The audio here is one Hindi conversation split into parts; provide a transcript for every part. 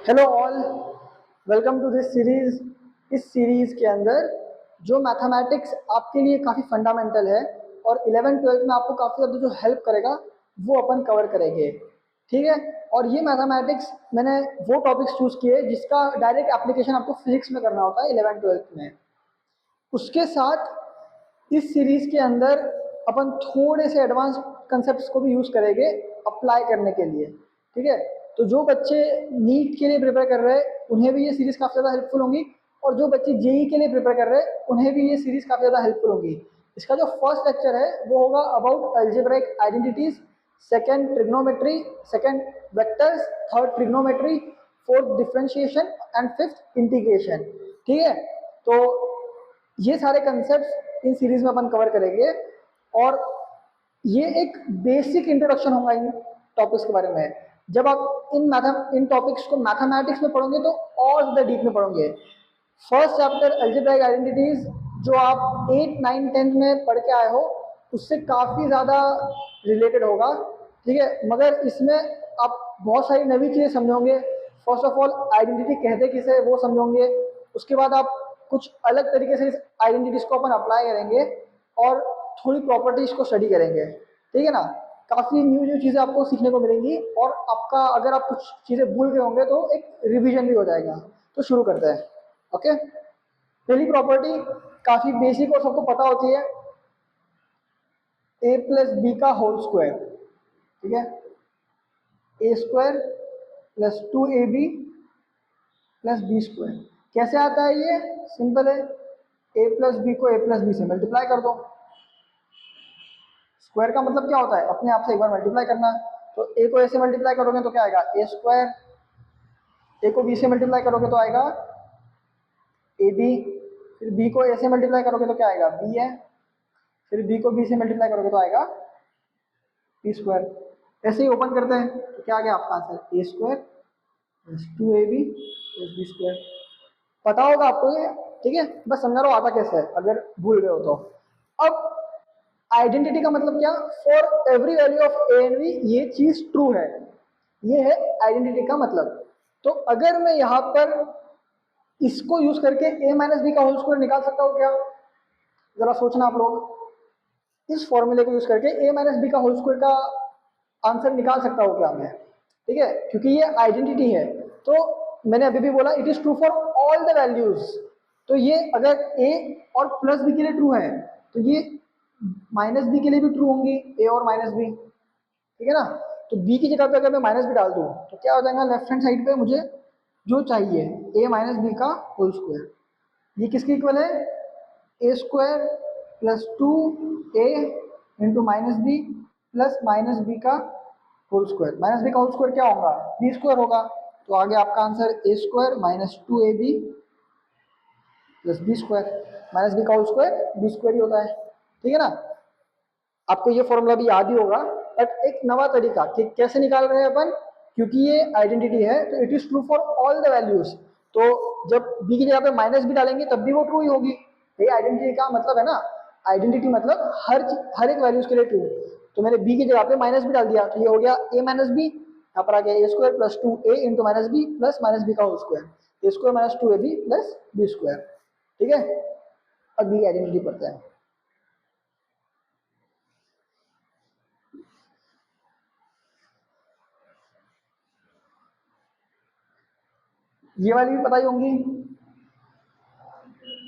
Hello all, welcome to this series. इस सीरीज के अंदर जो मैथमेटिक्स आपके लिए काफ़ी फंडामेंटल है और 11th-12th में आपको काफ़ी ज़्यादा जो हेल्प करेगा वो अपन कवर करेंगे। ठीक है। और ये मैथमेटिक्स मैंने वो टॉपिक्स चूज़ किए जिसका डायरेक्ट एप्लीकेशन आपको फिजिक्स में करना होता है 11th-12th में। उसके साथ इस सीरीज के अंदर अपन थोड़े से एडवांस कंसेप्ट्स को भी यूज़ करेंगे अप्लाई करने के लिए। ठीक है। तो जो बच्चे नीट के लिए प्रिपेयर कर रहे हैं उन्हें भी ये सीरीज काफ़ी ज़्यादा हेल्पफुल होंगी, और जो बच्चे जेई के लिए प्रिपेयर कर रहे हैं उन्हें भी ये सीरीज काफ़ी ज़्यादा हेल्पफुल होगी। इसका जो फर्स्ट लेक्चर है वो होगा about algebraic identities, second trigonometry, second vectors, third trigonometry, fourth differentiation and fifth integration. ठीक है। तो ये सारे कंसेप्ट इन सीरीज में अपन कवर करेंगे और ये एक बेसिक इंट्रोडक्शन होगा इन टॉपिक्स के बारे में। जब आप इन टॉपिक्स को मैथमेटिक्स में पढ़ोगे तो और ज़्यादा डीप में पढ़ोगे। फर्स्ट चैप्टर अलजेब्रिक आइडेंटिटीज जो आप 8, 9, 10 में पढ़ के आए हो उससे काफ़ी ज़्यादा रिलेटेड होगा। ठीक है। मगर इसमें आप बहुत सारी नई चीज़ें समझोगे। फर्स्ट ऑफ ऑल आइडेंटिटी कहते किसे वो समझोगे। उसके बाद आप कुछ अलग तरीके से इस आइडेंटिटीज को अपन अप्लाई करेंगे और थोड़ी प्रॉपर्टीज को स्टडी करेंगे। ठीक है ना। काफ़ी न्यू न्यू चीज़ें आपको सीखने को मिलेंगी और आपका अगर आप कुछ चीज़ें भूल गए होंगे तो एक रिवीजन भी हो जाएगा। तो शुरू करते हैं। ओके। पहली प्रॉपर्टी काफ़ी बेसिक और सबको पता होती है, ए प्लस बी का होल स्क्वायर। ठीक है। ए square plus 2ab plus B square. कैसे आता है ये? सिंपल है, ए प्लस बी को ए प्लस बी से मल्टीप्लाई कर दो। स्क्वायर का मतलब क्या होता है? अपने आप से एक बार मल्टीप्लाई करना। तो ए को ए से मल्टीप्लाई करोगे तो क्या आएगा? ए स्क्वायर। ए को बी से मल्टीप्लाई करोगे तो आएगा ए बी। फिर बी को ए से मल्टीप्लाई करोगे तो क्या आएगा? बी है। फिर बी को बी से मल्टीप्लाई करोगे तो आएगा बी स्क्वायर। ऐसे ही ओपन करते हैं तो क्या आ गया आपका answer? A square plus 2ab plus B square. पता होगा आपको ये। ठीक है। बस समझा रहा हूँ आता कैसे है अगर भूल गए हो तो। अब आइडेंटिटी का मतलब क्या? For every value of A and B ये चीज ट्रू है। ये है आइडेंटिटी का मतलब। तो अगर मैं यहाँ पर इसको यूज करके ए माइनस बी का होल स्क्वायर निकाल सकता हूँ क्या? जरा सोचना आप लोग। इस फॉर्मूले को यूज करके ए माइनस बी का होल स्क्वायर का आंसर निकाल सकता हूँ क्या मैं? ठीक है। क्योंकि ये आइडेंटिटी है तो मैंने अभी भी बोला it is true for all the values. तो ये अगर ए और प्लस बी के लिए ट्रू है तो ये माइनस बी के लिए भी ट्रू होंगी, ए और माइनस बी। ठीक है ना। तो बी की जगह पे अगर मैं माइनस बी डाल दूँ तो क्या हो जाएगा? लेफ्ट हैंड साइड पे मुझे जो चाहिए ए माइनस बी का होल स्क्वायर, ये किसके इक्वल है? ए square plus 2a into minus b plus minus B का होल स्क्वायर। माइनस बी का होल स्क्वायर क्या होगा? बी स्क्वायर होगा। तो आगे आपका answer a square minus 2ab plus B square. Minus B का होल स्क्वायर बी स्क्वायर ही होता है। ठीक है ना। आपको ये फॉर्मूला भी याद ही होगा, बट एक नवा तरीका कि कैसे निकाल रहे हैं अपन। क्योंकि ये आइडेंटिटी है तो it is true for all the values. तो जब बी की जगह पे माइनस बी डालेंगे तब भी वो ट्रू ही होगी। ये आइडेंटिटी का मतलब है ना। आइडेंटिटी मतलब हर एक वैल्यूज के लिए ट्रू। तो मैंने बी की जगह पे माइनस बी डाल दिया तो ये हो गया ए माइनस बी। यहाँ पर आ गया a square plus 2a into minus b plus minus B का whole square. A square minus 2ab plus B square. ठीक है। अगली आइडेंटिटी पढ़ते हैं। ये वाली भी पता ही होंगी,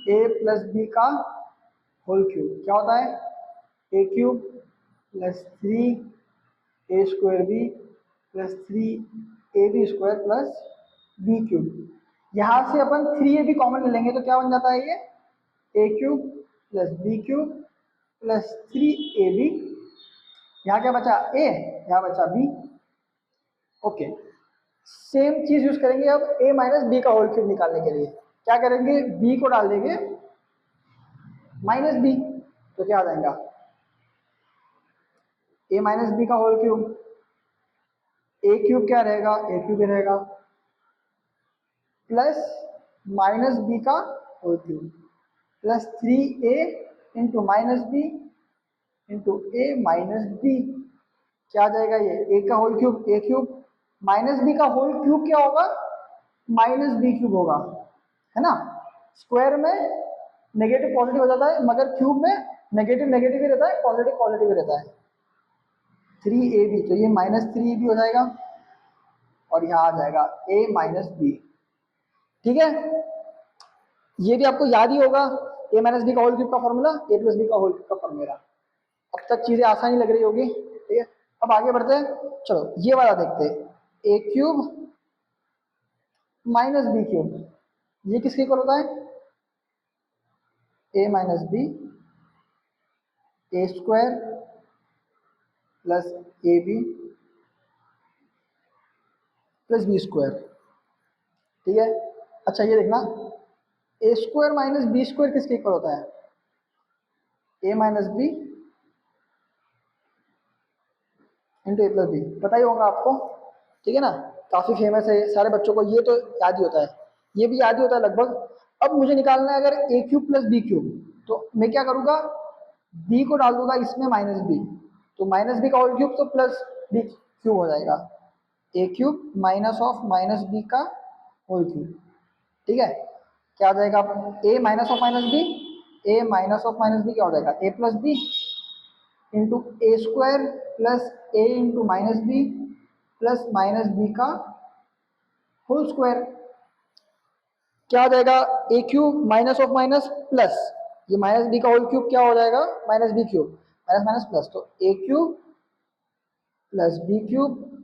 ए प्लस बी का होल क्यूब क्या होता है? A cube plus 3a square b plus 3ab square plus b cube. यहाँ से अपन 3ab कॉमन ले लेंगे तो क्या बन जाता है? ये a cube plus b cube plus 3ab। यहाँ क्या बचा? ए, यहाँ बचा बी। ओके। सेम चीज यूज करेंगे अब a माइनस बी का होल क्यूब निकालने के लिए। क्या करेंगे? b को डाल देंगे माइनस बी तो क्या आ जाएगा? a माइनस बी का होल क्यूब। ए क्यूब क्या रहेगा? ए क्यूब ही रहेगा प्लस माइनस बी का whole cube plus 3a into minus B into a minus b. क्या आ जाएगा? ये ए का whole cube a cube minus B का होल क्यूब क्या होगा? माइनस बी क्यूब होगा, है ना। स्क्वायर में नेगेटिव पॉजिटिव हो जाता है, मगर क्यूब में नेगेटिव नेगेटिव ही रहता है, पॉजिटिव पॉजिटिव ही रहता है। 3ab, तो ये -3ab हो जाएगा और यहाँ आ जाएगा a माइनस बी। ठीक है, ये भी आपको याद ही होगा, a माइनस बी का होल क्यूब का फॉर्मूला, a प्लस बी का होल क्यूब का फॉर्मूला। अब तक चीजें आसानी लग रही होगी, ठीक है। अब आगे बढ़ते हैं, चलो ये वाला देखते हैं, a cube minus B cube, ये किसके इक्वल होता है, a minus B A square plus A B plus B square. ठीक है, अच्छा ये देखना, ए स्क्वायर माइनस बी स्क्वायर किसके इक्वल होता है, A minus B into A plus B, पता ही होगा आपको, ठीक है ना, काफ़ी फेमस है, सारे बच्चों को ये तो याद ही होता है, ये भी याद ही होता है लगभग। अब मुझे निकालना है अगर a cube plus b cube, तो मैं क्या करूँगा, बी को डाल दूंगा इसमें माइनस बी, तो माइनस बी का होल क्यूब तो प्लस बी क्यूब हो जाएगा, a cube minus of minus B का होल क्यूब। ठीक है, क्या आ जाएगा, a minus of minus B, a minus of minus b क्या हो जाएगा, a plus b into A square plus A into minus b plus minus B का होल स्क्वायर। क्या आ जाएगा, a cube minus of minus plus, ये माइनस बी का होल क्यूब क्या हो जाएगा, minus B cube, minus minus plus, तो a cube plus b cube,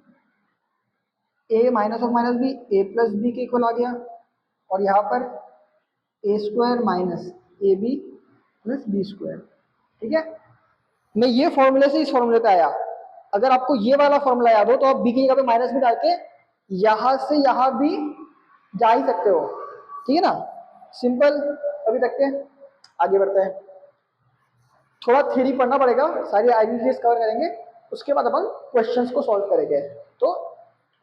a minus of minus B a plus b के इक्वल आ गया, और यहाँ पर a square minus A B plus B square. ठीक है, मैं ये फॉर्मूले से इस फॉर्मूले पे आया, अगर आपको ये वाला फॉर्मूला याद हो तो आप बी की जगह पे माइनस भी डाल के यहां से यहां भी जा ही सकते हो। ठीक है ना, सिंपल। अभी तक के आगे बढ़ते हैं, थोड़ा थ्योरी पढ़ना पड़ेगा, सारी आइडेंटिटीज कवर करेंगे, उसके बाद अपन क्वेश्चंस को सॉल्व करेंगे। तो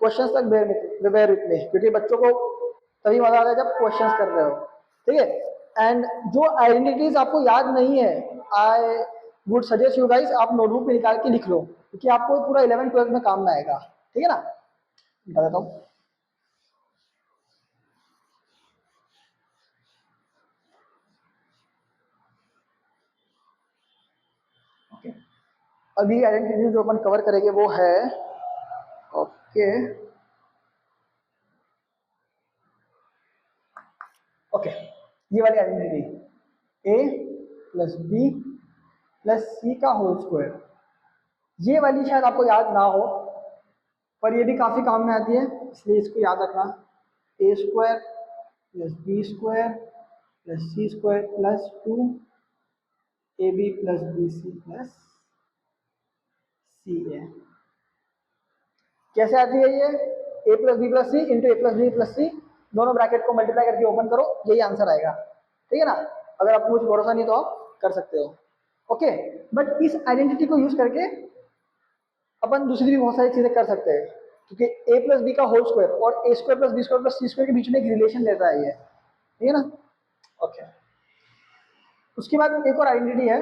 क्वेश्चंस तक बेयर विथ मी, क्योंकि बच्चों को तभी मजा आता है जब क्वेश्चंस कर रहे हो। ठीक है, एंड जो आइडेंटिटीज आपको याद नहीं है, I would suggest you guys, आप नोटबुक में निकाल के लिख लो, क्योंकि आपको पूरा 11th-12th में काम में आएगा। ठीक है ना, बता देता हूँ। अभी आइडेंटिटी जो अपन कवर करेंगे वो है, ओके ओके, ये वाली आइडेंटिटी, ए प्लस बी प्लस सी का होल स्क्वायर, ये वाली शायद आपको याद ना हो, पर ये भी काफ़ी काम में आती है, इसलिए इसको याद रखना। A square plus B square plus C square plus 2ab plus b c plus C a. कैसे आती है ये, a plus B plus C into A plus B plus c, दोनों ब्रैकेट को मल्टीप्लाई करके ओपन करो, यही आंसर आएगा। ठीक है ना, अगर आपको कुछ भरोसा नहीं तो आप कर सकते हो। ओके, बट इस आइडेंटिटी को यूज करके अपन दूसरी भी बहुत सारी चीजें कर सकते हैं, क्योंकि ए प्लस बी का होल स्क्वायर और a square plus B square plus C square के बीच में एक रिलेशन लेता है ये। ठीक है ना, ओके। उसके बाद एक और आइडेंटिटी है,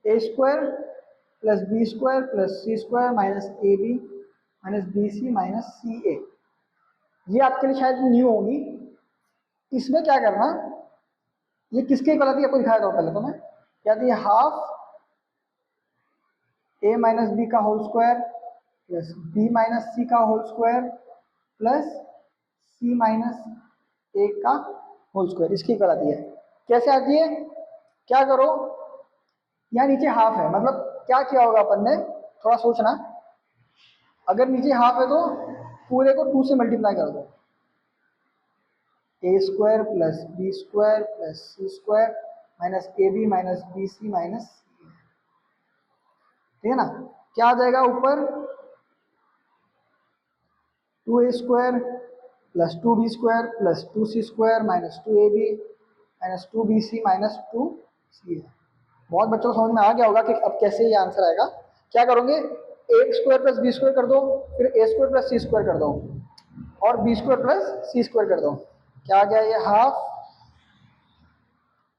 ए square plus B square plus C square minus A B minus b c minus c a. ये आपके लिए शायद न्यू होगी। इसमें क्या करना, ये किसके इक्वल आती है आपको दिखाया था पहले तो मैं, क्या थी, हाफ ए माइनस बी का whole square plus b minus c का whole square plus c minus ए का होल स्क्वायर, इसकी इक्वल आती है। कैसे आती है, क्या करो, यहाँ नीचे हाफ है, मतलब क्या किया होगा अपन ने, थोड़ा सोचना, अगर नीचे हाफ है तो पूरे को 2 से मल्टीप्लाई कर दो, a square plus B square plus C square minus A B minus b c minus c. ठीक है ना, क्या आ जाएगा ऊपर, 2a square plus 2b square plus 2c square minus 2ab minus 2bc minus 2c। बहुत बच्चों को समझ में आ गया होगा कि अब कैसे ये आंसर आएगा। क्या करोगे, a square plus B square कर दो, फिर a square plus C square कर दो, और बी स्क्वायर प्लस सी स्क्वायर कर दो। क्या आ गया, ये half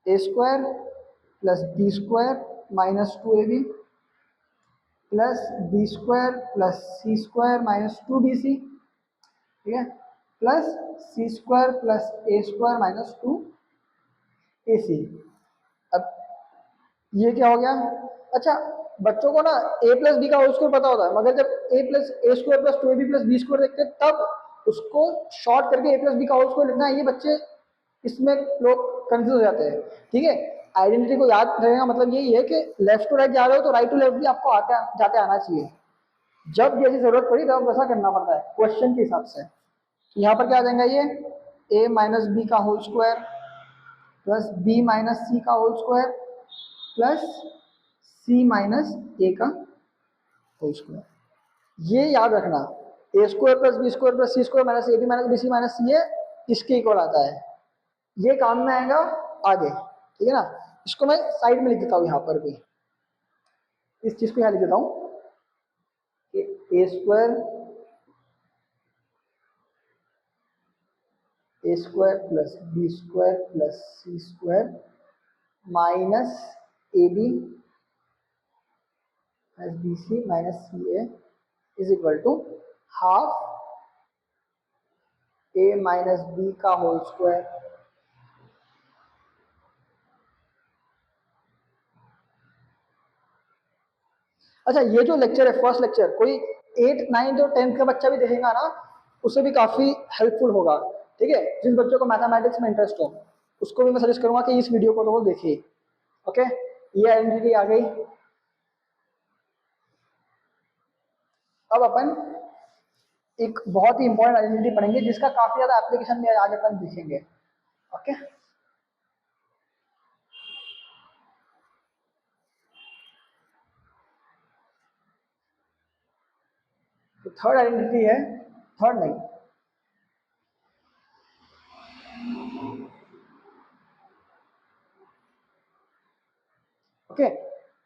a square plus B square minus 2ab plus B square plus C square minus 2bc ठीक है, plus C square plus A square minus 2 a c. अब ये क्या हो गया? अच्छा, बच्चों को ना ए प्लस बी का होल स्क्वायर पता होता है, मगर जब a plus A square plus 2ab plus B square देखते हैं तब उसको शॉर्ट करके ए प्लस बी का होल स्क्वायर लिखना है। ये बच्चे इसमें लोग कंफ्यूज हो जाते हैं। ठीक है, आइडेंटिटी को याद रखने मतलब यही है कि लेफ्ट टू राइट जा रहे हो तो राइट टू लेफ्ट भी आपको आते जाते आना चाहिए। जब जैसी जरूरत पड़ी तब वैसा करना पड़ता है क्वेश्चन के हिसाब से। यहाँ पर क्या आ जाएगा? ये ए माइनस बी का whole square plus b minus c का whole square plus c minus ए का होल स्क्वायर। ये याद रखना, a square plus B square plus C square minus A B minus b c minus c a इसके इक्वल आता है। ये काम में आएगा आगे, ठीक है ना। इसको मैं साइड में लिख देता हूँ यहाँ पर भी, इस चीज को यहाँ लिख देता हूँ कि a square plus B square plus C square minus A B minus b c minus c a is equal to half a minus B का होल स्क्वायर अच्छा, ये जो लेक्चर है फर्स्ट लेक्चर, कोई 8, 9 और 10 का बच्चा भी देखेगा ना, उसे भी काफी हेल्पफुल होगा। ठीक है, जिस बच्चों को मैथमेटिक्स में इंटरेस्ट हो उसको भी मैं सजेस्ट करूंगा कि इस वीडियो को तो वो देखिए। ओके, ये आइडेंटिटी आ गई। अब अपन एक बहुत ही इंपॉर्टेंट आइडेंटिटी पढ़ेंगे जिसका काफी ज्यादा एप्लीकेशन में आज अपन दिखेंगे। ओके, तो थर्ड आइडेंटिटी है, थर्ड नहीं, ओके।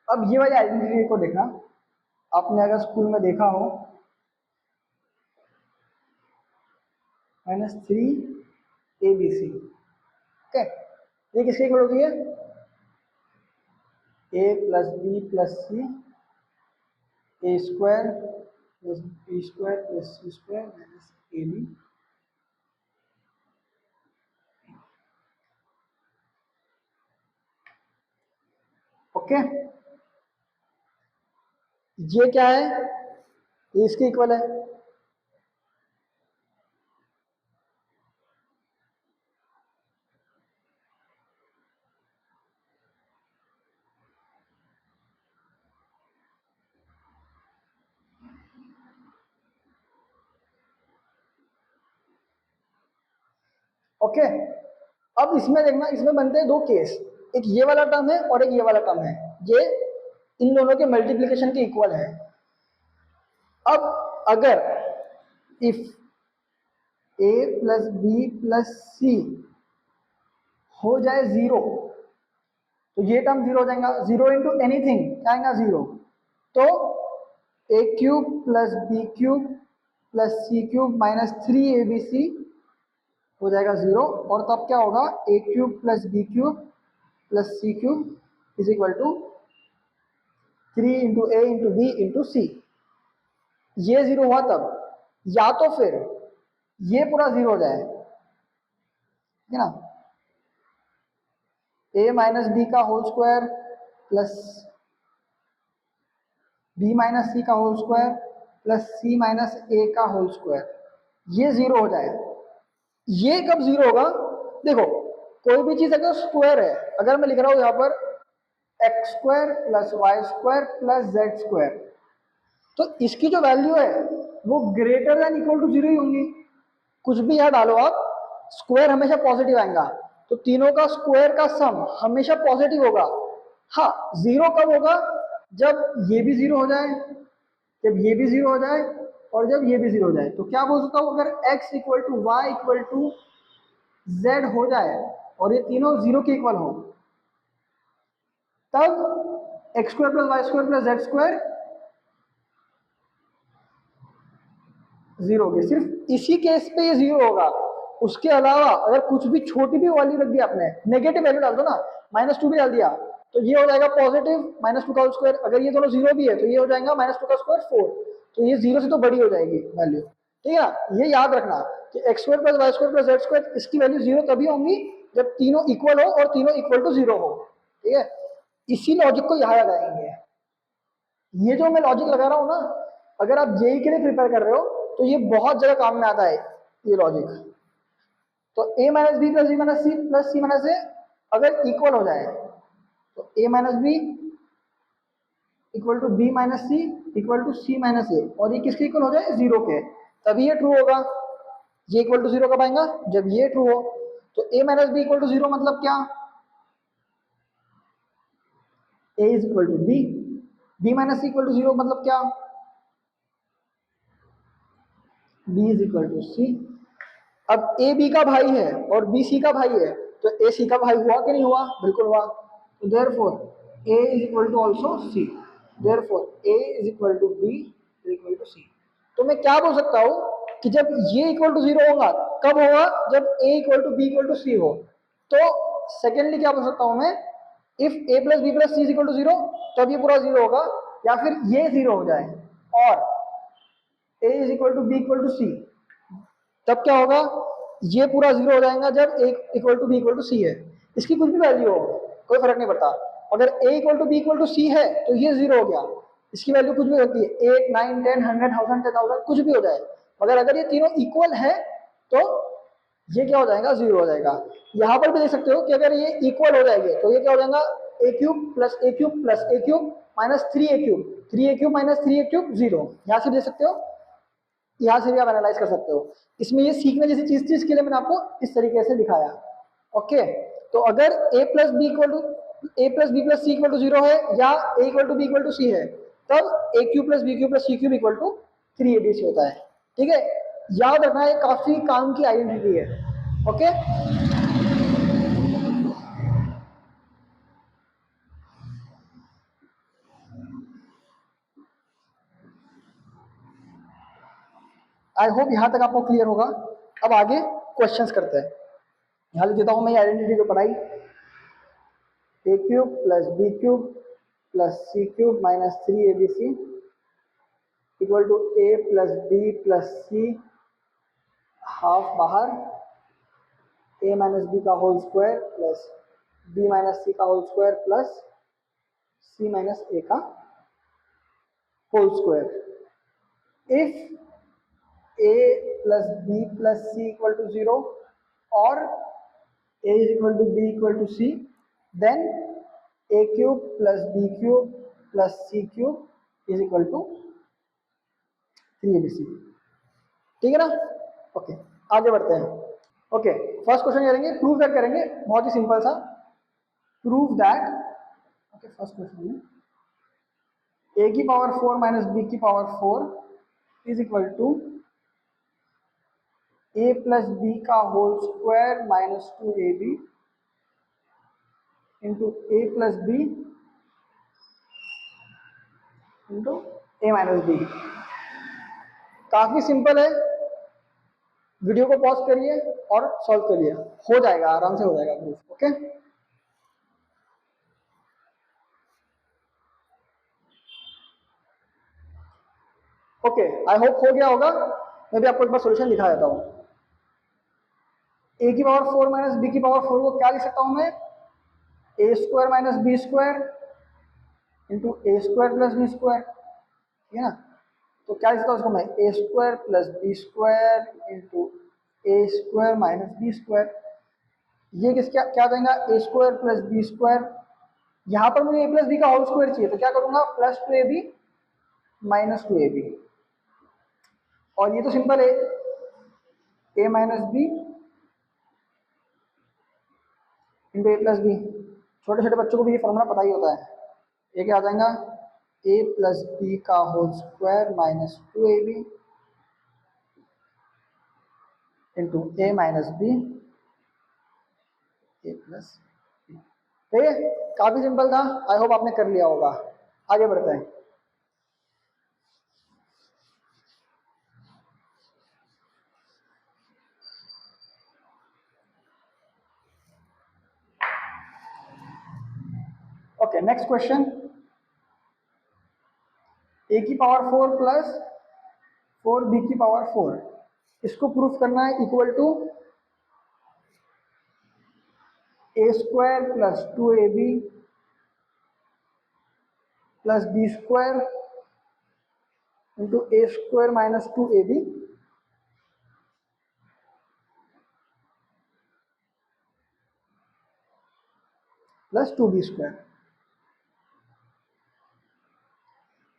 अब ये वाली आइडेंटिटी को देखना, आपने अगर स्कूल में देखा हो -3abc। ओके, ये किसके इक्वल होती है? a plus B plus C A square plus B square plus C square minus A B. Okay, ये क्या है? ये इसके इक्वल है। ओके, अब इसमें देखना, इसमें बनते हैं दो केस, एक ये वाला टर्म है और एक ये वाला टर्म है। ये इन दोनों के मल्टीप्लिकेशन के इक्वल है। अब अगर if a plus B plus c हो जाए 0 तो ये टर्म 0 हो जाएगा। 0 इंटू एनीथिंग क्या आएगा? 0। तो a cube plus b cube plus c cube minus 3abc हो जाएगा 0। और तब क्या होगा? a cube plus b cube plus c cube is equal to 3 into a into b into c. ये 0 हुआ तब, या तो फिर ये पूरा 0 हो जाए, ठीक है ना, a माइनस बी का whole square plus b minus c का whole square plus c minus ए का होल स्क्वायर, ये 0 हो जाए। ये कब 0 होगा? देखो, कोई भी चीज अगर स्क्वायर है, अगर मैं लिख रहा हूं यहां पर X square plus Y square plus Z square, तो इसकी जो वैल्यू है वो ग्रेटर देन इक्वल टू 0 ही होंगी। कुछ भी यहां डालो आप, स्क्वायर हमेशा पॉजिटिव आएगा, तो तीनों का स्क्वायर का सम हमेशा पॉजिटिव होगा। हाँ, 0 कब होगा? जब ये भी 0 हो जाए, जब ये भी 0 हो जाए और जब ये भी 0 हो जाए। तो क्या बोल सकता हूं? अगर x equal to Y equal to Z हो जाए और ये तीनों 0 के इक्वल हो, तब X square plus Y square plus Z square 0 होगी। सिर्फ इसी केस पे ये 0 होगा। उसके अलावा अगर कुछ भी छोटी भी वैल्यू रख दी आपने, नेगेटिव वैल्यू डाल दो ना, -2 भी डाल दिया, तो ये हो जाएगा पॉजिटिव -2 का स्क्वायर। अगर ये दोनों 0 भी है तो ये हो जाएगा -2 का स्क्वायर 4। तो ये 0 से तो बड़ी हो जाएगी वैल्यू। ठीक है ना। ये याद रखना कि X square plus Y square plus Z square इसकी वैल्यू जीरो तभी होंगी जब तीनों इक्वल हो और तीनों इक्वल टू जीरो हो। ठीक है, इसी लॉजिक को यहाँ लगाएंगे। ये जो मैं लॉजिक लगा रहा हूँ ना, अगर आप जेई के लिए प्रिपेयर कर रहे हो तो ये बहुत जगह काम में आता है ये लॉजिक। तो a minus b plus c minus a अगर इक्वल हो जाए तो a minus B equal to b minus C equal to c minus a, और ये किसके इक्वल हो जाए, जीरो के, तभी ये ट्रू होगा। ये इक्वल टू जीरो कब आएगा, जब ये ट्रू हो। तो a minus B equal to zero मतलब क्या, a is equal to B, B minus C equal to zero मतलब क्या, b is equal to C. अब ए बी का भाई है और बी सी का भाई है, तो ए सी का भाई हुआ कि नहीं हुआ, बिल्कुल हुआ। तो therefore A is equal to also c, therefore A is equal to B is equal to c. तो मैं क्या बोल सकता हूँ कि जब ये इक्वल टू जीरो होगा कब होगा, जब a equal to b equal to c हो। तो सेकेंडली क्या बोल सकता हूँ मैं, if a plus B plus C is equal to zero तब ये पूरा जीरो होगा, या फिर ये जीरो हो जाए और a is equal to b equal to c, तब क्या होगा, ये पूरा जीरो हो जाएगा जब a equal to b equal to c है। इसकी कुछ भी वैल्यू हो कोई फर्क नहीं पड़ता, अगर a equal to b equal to c है तो ये जीरो हो गया, इसकी वैल्यू कुछ भी होती है, 8 9 10 100 1000 10,000 कुछ भी हो जाए, मगर अगर ये तीनों इक्वल है तो ये क्या हो जाएगा, जीरो हो जाएगा। यहाँ पर भी देख सकते हो कि अगर ये इक्वल हो जाएंगे तो ये क्या हो जाएगा, a cube plus A cube plus A cube minus 3 A cube minus 3 A cube zero. यहाँ से देख सकते हो, यहाँ से भी आप एनालाइज कर सकते हो। इसमें ये सीखने जैसी चीज के लिए मैंने आपको इस तरीके से दिखाया। ओके, तो अगर a plus b equal to c equal to zero है या a equal to b equal to c है, तब a cube plus b cube plus c cube equal to 3abc होता है। ठीक है, याद रखना ये काफी काम की आइडेंटिटी है। ओके, आई होप यहां तक आपको क्लियर होगा। अब आगे क्वेश्चंस करते हैं। यहाँ लिख देता हूं मैं आइडेंटिटी को पढ़ाई, a cube plus b cube plus c cube minus 3abc equal to a plus B plus c half बाहर, ए माइनस बी का whole square plus b minus c का whole square plus c minus ए का whole square. If a plus B plus C equal to zero और a is equal to b equal to c, then a cube plus b cube plus c cube is equal to 3abc। ठीक है ना, ओके आगे बढ़ते हैं। ओके, फर्स्ट क्वेश्चन करेंगे, प्रूव दैट करेंगे, बहुत ही सिंपल सा, prove that. Okay, first question में a की पावर 4 माइनस b की power 4 is equal to a plus b का whole square minus 2ab into A plus b into a minus b. काफी सिंपल है, वीडियो को पॉज करिए और सॉल्व करिए, हो जाएगा, आराम से हो जाएगा proof. Okay, okay I hope हो गया होगा। मैं भी आपको एक बार सोल्यूशन दिखा देता हूँ। ए की पावर 4 माइनस बी की पावर 4 को क्या लिख सकता हूँ मैं, a square minus B square into A square plus B square. ठीक है ना, तो क्या लिख सकता हूँ उसको मैं, a square plus B square into A square minus B square. ये किस क्या क्या देगा, a square plus B square, यहाँ पर मुझे ए प्लस बी का होल स्क्वायर चाहिए तो क्या करूंगा, प्लस 2ab माइनस 2ab, और ये तो सिंपल है, A minus B into A plus B. छोटे छोटे बच्चों को भी ये फॉर्मूला पता ही होता है। ये क्या आ जाएगा, ए प्लस बी का whole square minus 2ab into a minus B a plus b. ठीक है, काफी सिंपल था, आई होप आपने कर लिया होगा। आगे बढ़ते हैं। ओके, नेक्स्ट क्वेश्चन, ए की पावर 4 प्लस 4b की पावर 4 इसको प्रूफ करना है equal to A square plus 2ab plus B square into A square minus 2ab plus 2b square.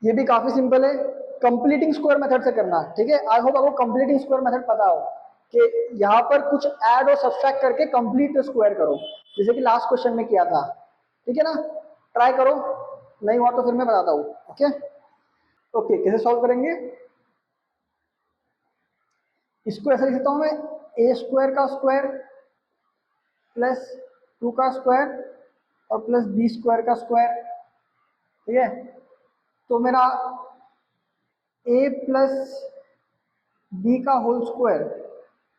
ये भी काफी सिंपल है, कंप्लीटिंग स्क्वायर मेथड से करना, ठीक है। आई होप आपको कंप्लीटिंग स्क्वायर मेथड पता हो कि यहाँ पर कुछ ऐड और सब्सट्रैक्ट करके कंप्लीट स्क्वायर करो, जैसे कि लास्ट क्वेश्चन में किया था, ठीक है ना। ट्राई करो, नहीं हुआ तो फिर मैं बताता हूँ। ओके ओके, कैसे सॉल्व करेंगे इसको? ऐसा लिख सकता हूँ मैं, ए स्क्वायर का स्क्वायर प्लस 2 का स्क्वायर और प्लस बी स्क्वायर का स्क्वायर, ठीक है। तो मेरा ए प्लस बी का होल स्क्वायर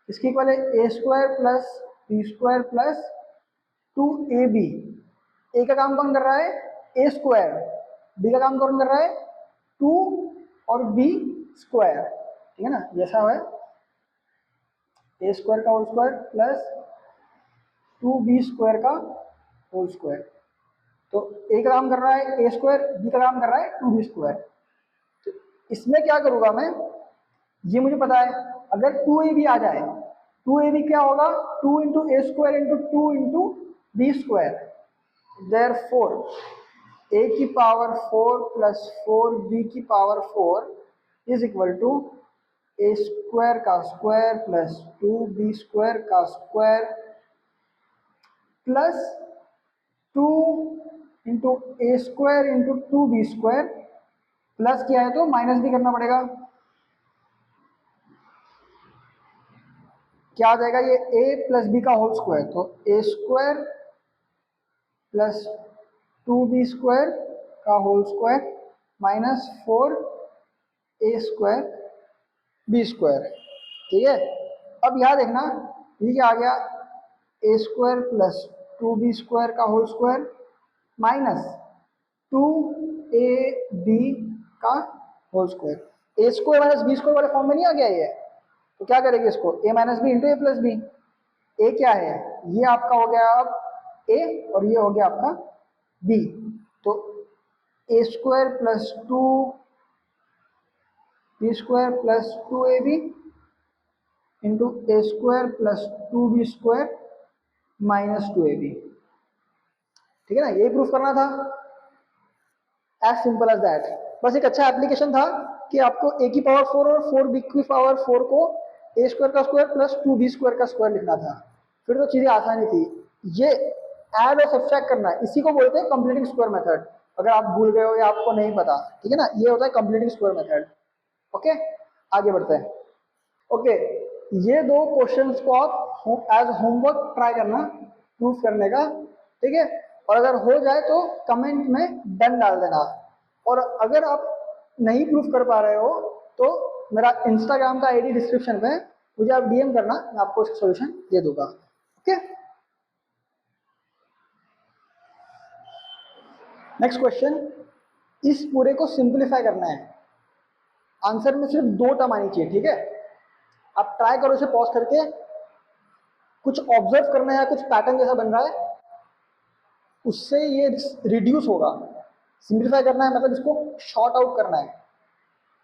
इसके इक्वल है ए square plus B square plus 2ab। A का काम कौन कर रहा है? ए स्क्वायर। बी का काम कौन कर रहा है? 2 और बी स्क्वायर, ठीक है ना। जैसा है ए स्क्वायर का whole square plus 2b square का होल स्क्वायर। तो ए का काम कर रहा है ए स्क्वायर, बी का काम कर रहा है 2b स्क्वायर। तो इसमें क्या करूंगा मैं, ये मुझे पता है, अगर 2ab आ जाए, 2ab क्या होगा? 2 into A square into 2 into b square. Therefore a की पावर 4 प्लस 4b की power 4 is equal to A square का स्क्वायर प्लस 2b स्क्वायर का स्क्वायर प्लस 2 इंटू ए square into 2b square, plus किया है तो माइनस भी करना पड़ेगा। क्या आ जाएगा? ये a प्लस बी का होल स्क्वायर, तो a square plus 2b square का होल स्क्वायर माइनस 4 ए स्क्वायर बी स्क्वायर, ठीक है। अब यहाँ देखना, ये क्या आ गया? A square plus 2b square का होल स्क्वायर माइनस 2ab का whole square. A square minus B square वाले फॉर्म में नहीं आ गया ये? तो क्या करेंगे इसको? ए माइनस बी इंटू ए प्लस बी। ए क्या है? ये आपका हो गया अब ए और ये हो गया आपका बी। तो a square plus 2b square plus 2ab into A square plus 2b square minus 2ab, ठीक है ना। यही प्रूफ करना था, एज सिंपल एज दैट। बस एक अच्छा एप्लीकेशन था कि आपको ए की पावर 4 और 4b की पावर 4 को ए स्क्वायर का स्क्वायर प्लस 2b स्क्वायर का स्क्वायर लिखना था, फिर तो चीजें आसानी थी। ये ऐड और सब्सट्रैक्ट करना, इसी को बोलते हैं कंप्लीटिंग स्क्वायर मेथड। अगर आप भूल गए हो या आपको नहीं पता, ठीक है ना, ये होता है कंप्लीटिंग स्क्वायर मेथड। ओके, आगे बढ़ते हैं। ओके, ये दो क्वेश्चंस को आप एज होमवर्क ट्राई करना प्रूफ करने का, ठीक है। और अगर हो जाए तो कमेंट में डन डाल देना। और अगर आप नहीं प्रूफ कर पा रहे हो तो मेरा इंस्टाग्राम का आईडी डिस्क्रिप्शन में, मुझे आप डीएम करना, मैं आपको इसका सॉल्यूशन दे दूंगा। ओके, नेक्स्ट क्वेश्चन, इस पूरे को सिंप्लीफाई करना है। आंसर में सिर्फ 2 टर्म आनी चाहिए, ठीक है। आप ट्राई करो इसे पॉज करके, कुछ ऑब्जर्व करना है या कुछ पैटर्न जैसा बन रहा है, उससे ये रिड्यूस होगा। सिंप्लीफाई करना है मतलब इसको शॉर्ट आउट करना है।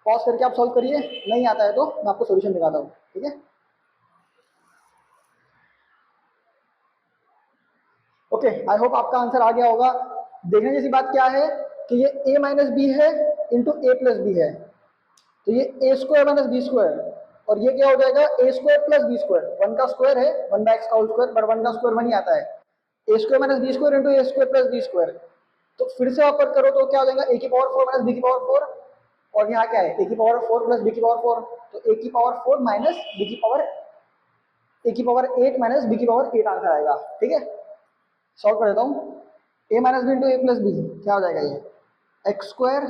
पॉज करके आप सॉल्व करिए, नहीं आता है तो मैं आपको सॉल्यूशन दिखाता हूँ, ठीक है। ओके, आई होप आपका आंसर आ गया होगा। देखने जैसी बात क्या है कि ये a माइनस बी है इंटू ए प्लस बी है, तो ये a square minus B square, और ये क्या हो जाएगा? A square plus B square. 1 का स्क्वायर है 1 बाय एक्स का होल स्क्वायर, बट 1 का स्क्वायर 1 ही आता है। ए square minus B square into ए स्क्वायर प्लस बी स्क्वायर। तो फिर से ऑपर करो तो क्या हो जाएगा? ए की पावर 4 माइनस बी की पावर 4, और यहाँ क्या है? ए की पावर 4 प्लस बी की पावर 4, तो ए की पावर 4 माइनस बी की पावर, ए की पावर 8 माइनस बी की पावर 8 आंसर आएगा, ठीक है। सॉल्व कर देता हूँ। ए माइनस बी इंटू ए प्लस बी क्या हो जाएगा? ये एक्स स्क्वायर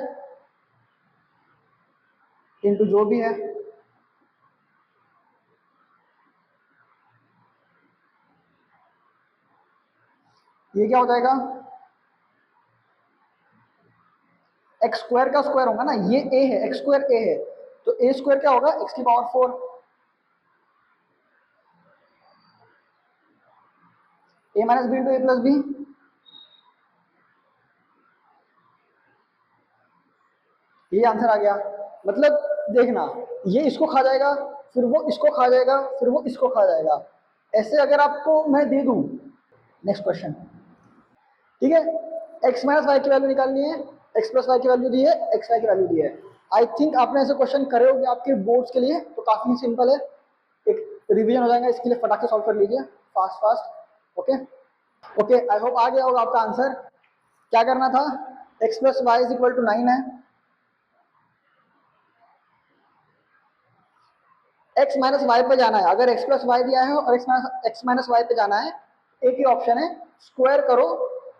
इंटू जो भी है, ये क्या हो जाएगा? एक्स स्क्वायर का स्क्वायर होगा ना, ये ए है, एक्स स्क्वायर ए है, तो ए स्क्वायर क्या होगा? एक्स की पावर 4 ए माइनस बी इंटू ए प्लस बी, ये आंसर आ गया। मतलब देखना, ये इसको खा जाएगा, फिर वो इसको खा जाएगा, फिर वो इसको खा जाएगा। ऐसे अगर आपको मैं दे दूं, नेक्स्ट क्वेश्चन, ठीक है, एक्स माइनस वाई की वैल्यू निकालनी है, एक्स प्लस वाई की वैल्यू दी है, एक्स वाई की वैल्यू दी है। आई थिंक आपने ऐसे क्वेश्चन करे होंगे आपके बोर्ड्स के लिए, तो काफी सिंपल है, एक रिवीजन हो जाएगा, इसके लिए फटाक से सॉल्व कर लीजिए fast fast. Okay okay, I hope आ गया होगा आपका आंसर। क्या करना था, x plus y is equal to 9 है, एक्स माइनस वाई पे जाना है। अगर एक्स प्लस वाई दिया है और एक्स माइनस वाई पे जाना है, एक ही ऑप्शन है, स्क्वायर करो,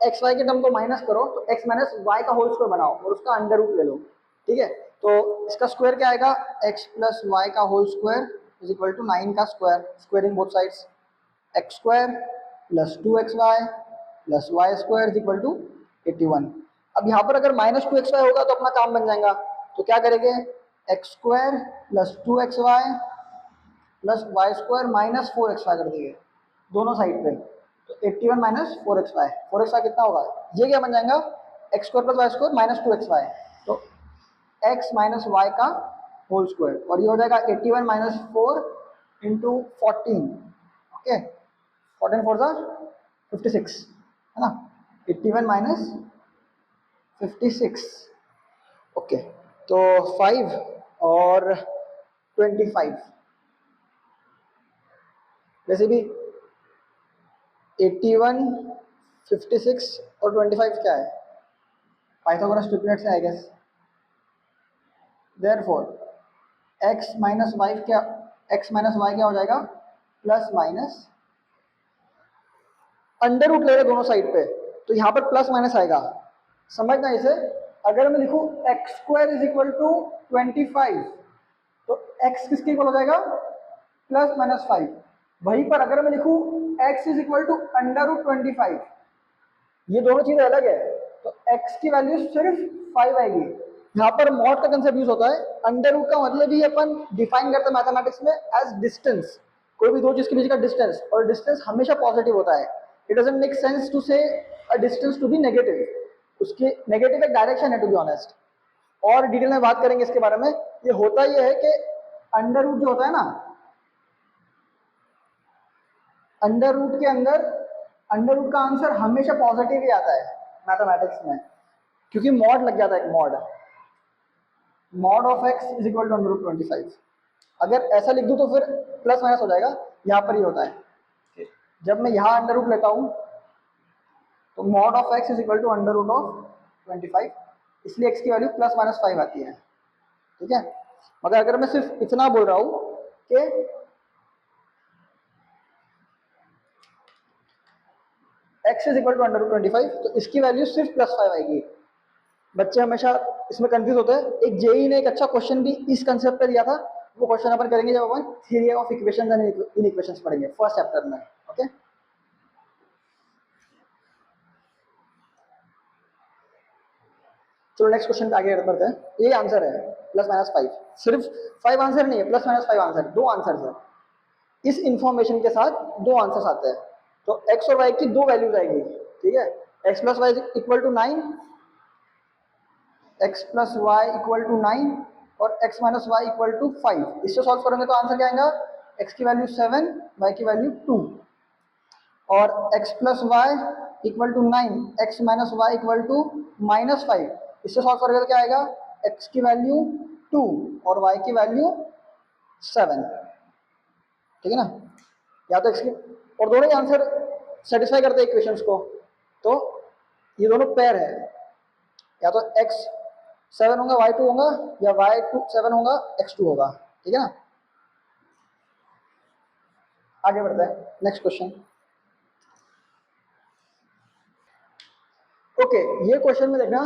एक्स वाई के टर्म को माइनस करो, तो एक्स माइनस वाई का होल स्क्वायर बनाओ और उसका अंडर रूट ले लो। ठीक है, तो इसका स्क्वायर क्या आएगा, एक्स प्लस वाई का whole square is equal to 9 का square, squaring both sides, X square plus 2xy plus Y square is equal to 81। अब यहाँ पर अगर माइनस 2xy होगा तो अपना काम बन जाएगा, तो क्या करेंगे, X square plus 2xy plus Y square minus 4xy कर देंगे दोनों साइड पे, तो 81 माइनस 4xy, 4xy कितना होगा, ये क्या बन जाएगा, X square plus Y square minus 2xy, तो x माइनस वाई का होल स्क्वायर, और ये हो जाएगा 81 माइनस 4 इंटू 14, ओके, 14 4 सा 56 है ना, 81 माइनस 56, ओके, तो 5 और 25, वैसे भी 81, 56 और 25 क्या है, पाइथागोरस ट्रिपलेट से I guess. Therefore x minus Y क्या, x माइनस वाई क्या हो जाएगा, प्लस माइनस अंडर रूट ले रहे दोनों साइड पे, तो यहाँ पर प्लस माइनस आएगा, समझना इसे। अगर मैं लिखूं X square is equal to 25, तो x किसके इक्वल हो जाएगा, प्लस माइनस 5। वहीं पर अगर मैं लिखूं x is equal to under root 25, ये दोनों चीजें अलग है, तो x की वैल्यू सिर्फ 5 आएगी। यहाँ पर मॉड का कंसेप्ट यूज होता है, अंडर रूट का मतलब ही अपन डिफाइन करते हैं मैथमेटिक्स में एज डिस्टेंस, कोई भी दो चीज के बीच का डिस्टेंस, और डिस्टेंस हमेशा पॉजिटिव होता है। It doesn't make sense to say a distance to be negative, उसकी नेगेटिव एक डायरेक्शन है टू बी ऑनेस्ट, और डिटेल में बात करेंगे इसके बारे में। ये होता ये है कि अंडर रूट जो होता है ना, अंडर रूट के अंदर अंडर रूट का आंसर हमेशा पॉजिटिव ही आता है मैथमेटिक्स में, क्योंकि मॉड लग जाता है, एक mod of X is equal to under root 25। अगर ऐसा लिख दूं तो फिर प्लस माइनस हो जाएगा, यहाँ पर ही होता है, जब मैं यहाँ अंडर रूट लेता हूँ तो mod of X is equal to under root of 25, इसलिए एक्स की वैल्यू प्लस माइनस 5 आती है। ठीक है, मगर अगर मैं सिर्फ इतना बोल रहा हूँ कि x is equal to under root 25, तो इसकी वैल्यू सिर्फ प्लस 5 आएगी। बच्चे हमेशा इसमें कंफ्यूज होते हैं। एक जेई ने एक अच्छा क्वेश्चन भी इस कंसेप्ट पे दिया था, वो क्वेश्चन अपन करेंगे जब अपन थ्योरी ऑफ इक्वेशंस एंड इनइक्वेशंस पढ़ेंगे फर्स्ट चैप्टर में। ओके, चलो नेक्स्ट क्वेश्चन पे आगे बढ़ते हैं। ये आंसर है प्लस माइनस 5, सिर्फ 5 आंसर नहीं है, प्लस माइनस 5 आंसर, दो आंसर है। इस इंफॉर्मेशन के साथ दो आंसर्स आते हैं, तो एक्स और वाई की दो वैल्यूज आएगी। ठीक है, x plus Y equal to 9, X plus Y equal to 9 और X minus Y equal to 5। इससे सॉल्व करेंगे तो आंसर क्या आएगा, एक्स की वैल्यू 7, वाई की वैल्यू 2, और X plus Y equal to 9, X minus Y equal to minus 5। इससे सॉल्व करेंगे तो क्या आएगा, एक्स की वैल्यू 2 और वाई की वैल्यू 7। ठीक है ना, या तो एक्स की, और दोनों ही आंसर सेटिस्फाई करते हैं इक्वेशंस को, तो ये दोनों पेयर है, या तो एक्स 7 होगा y 2 होगा, या y 2 7 होगा x 2 होगा। ठीक है ना, आगे बढ़ते हैं नेक्स्ट क्वेश्चन। ओके, ये क्वेश्चन में देखना,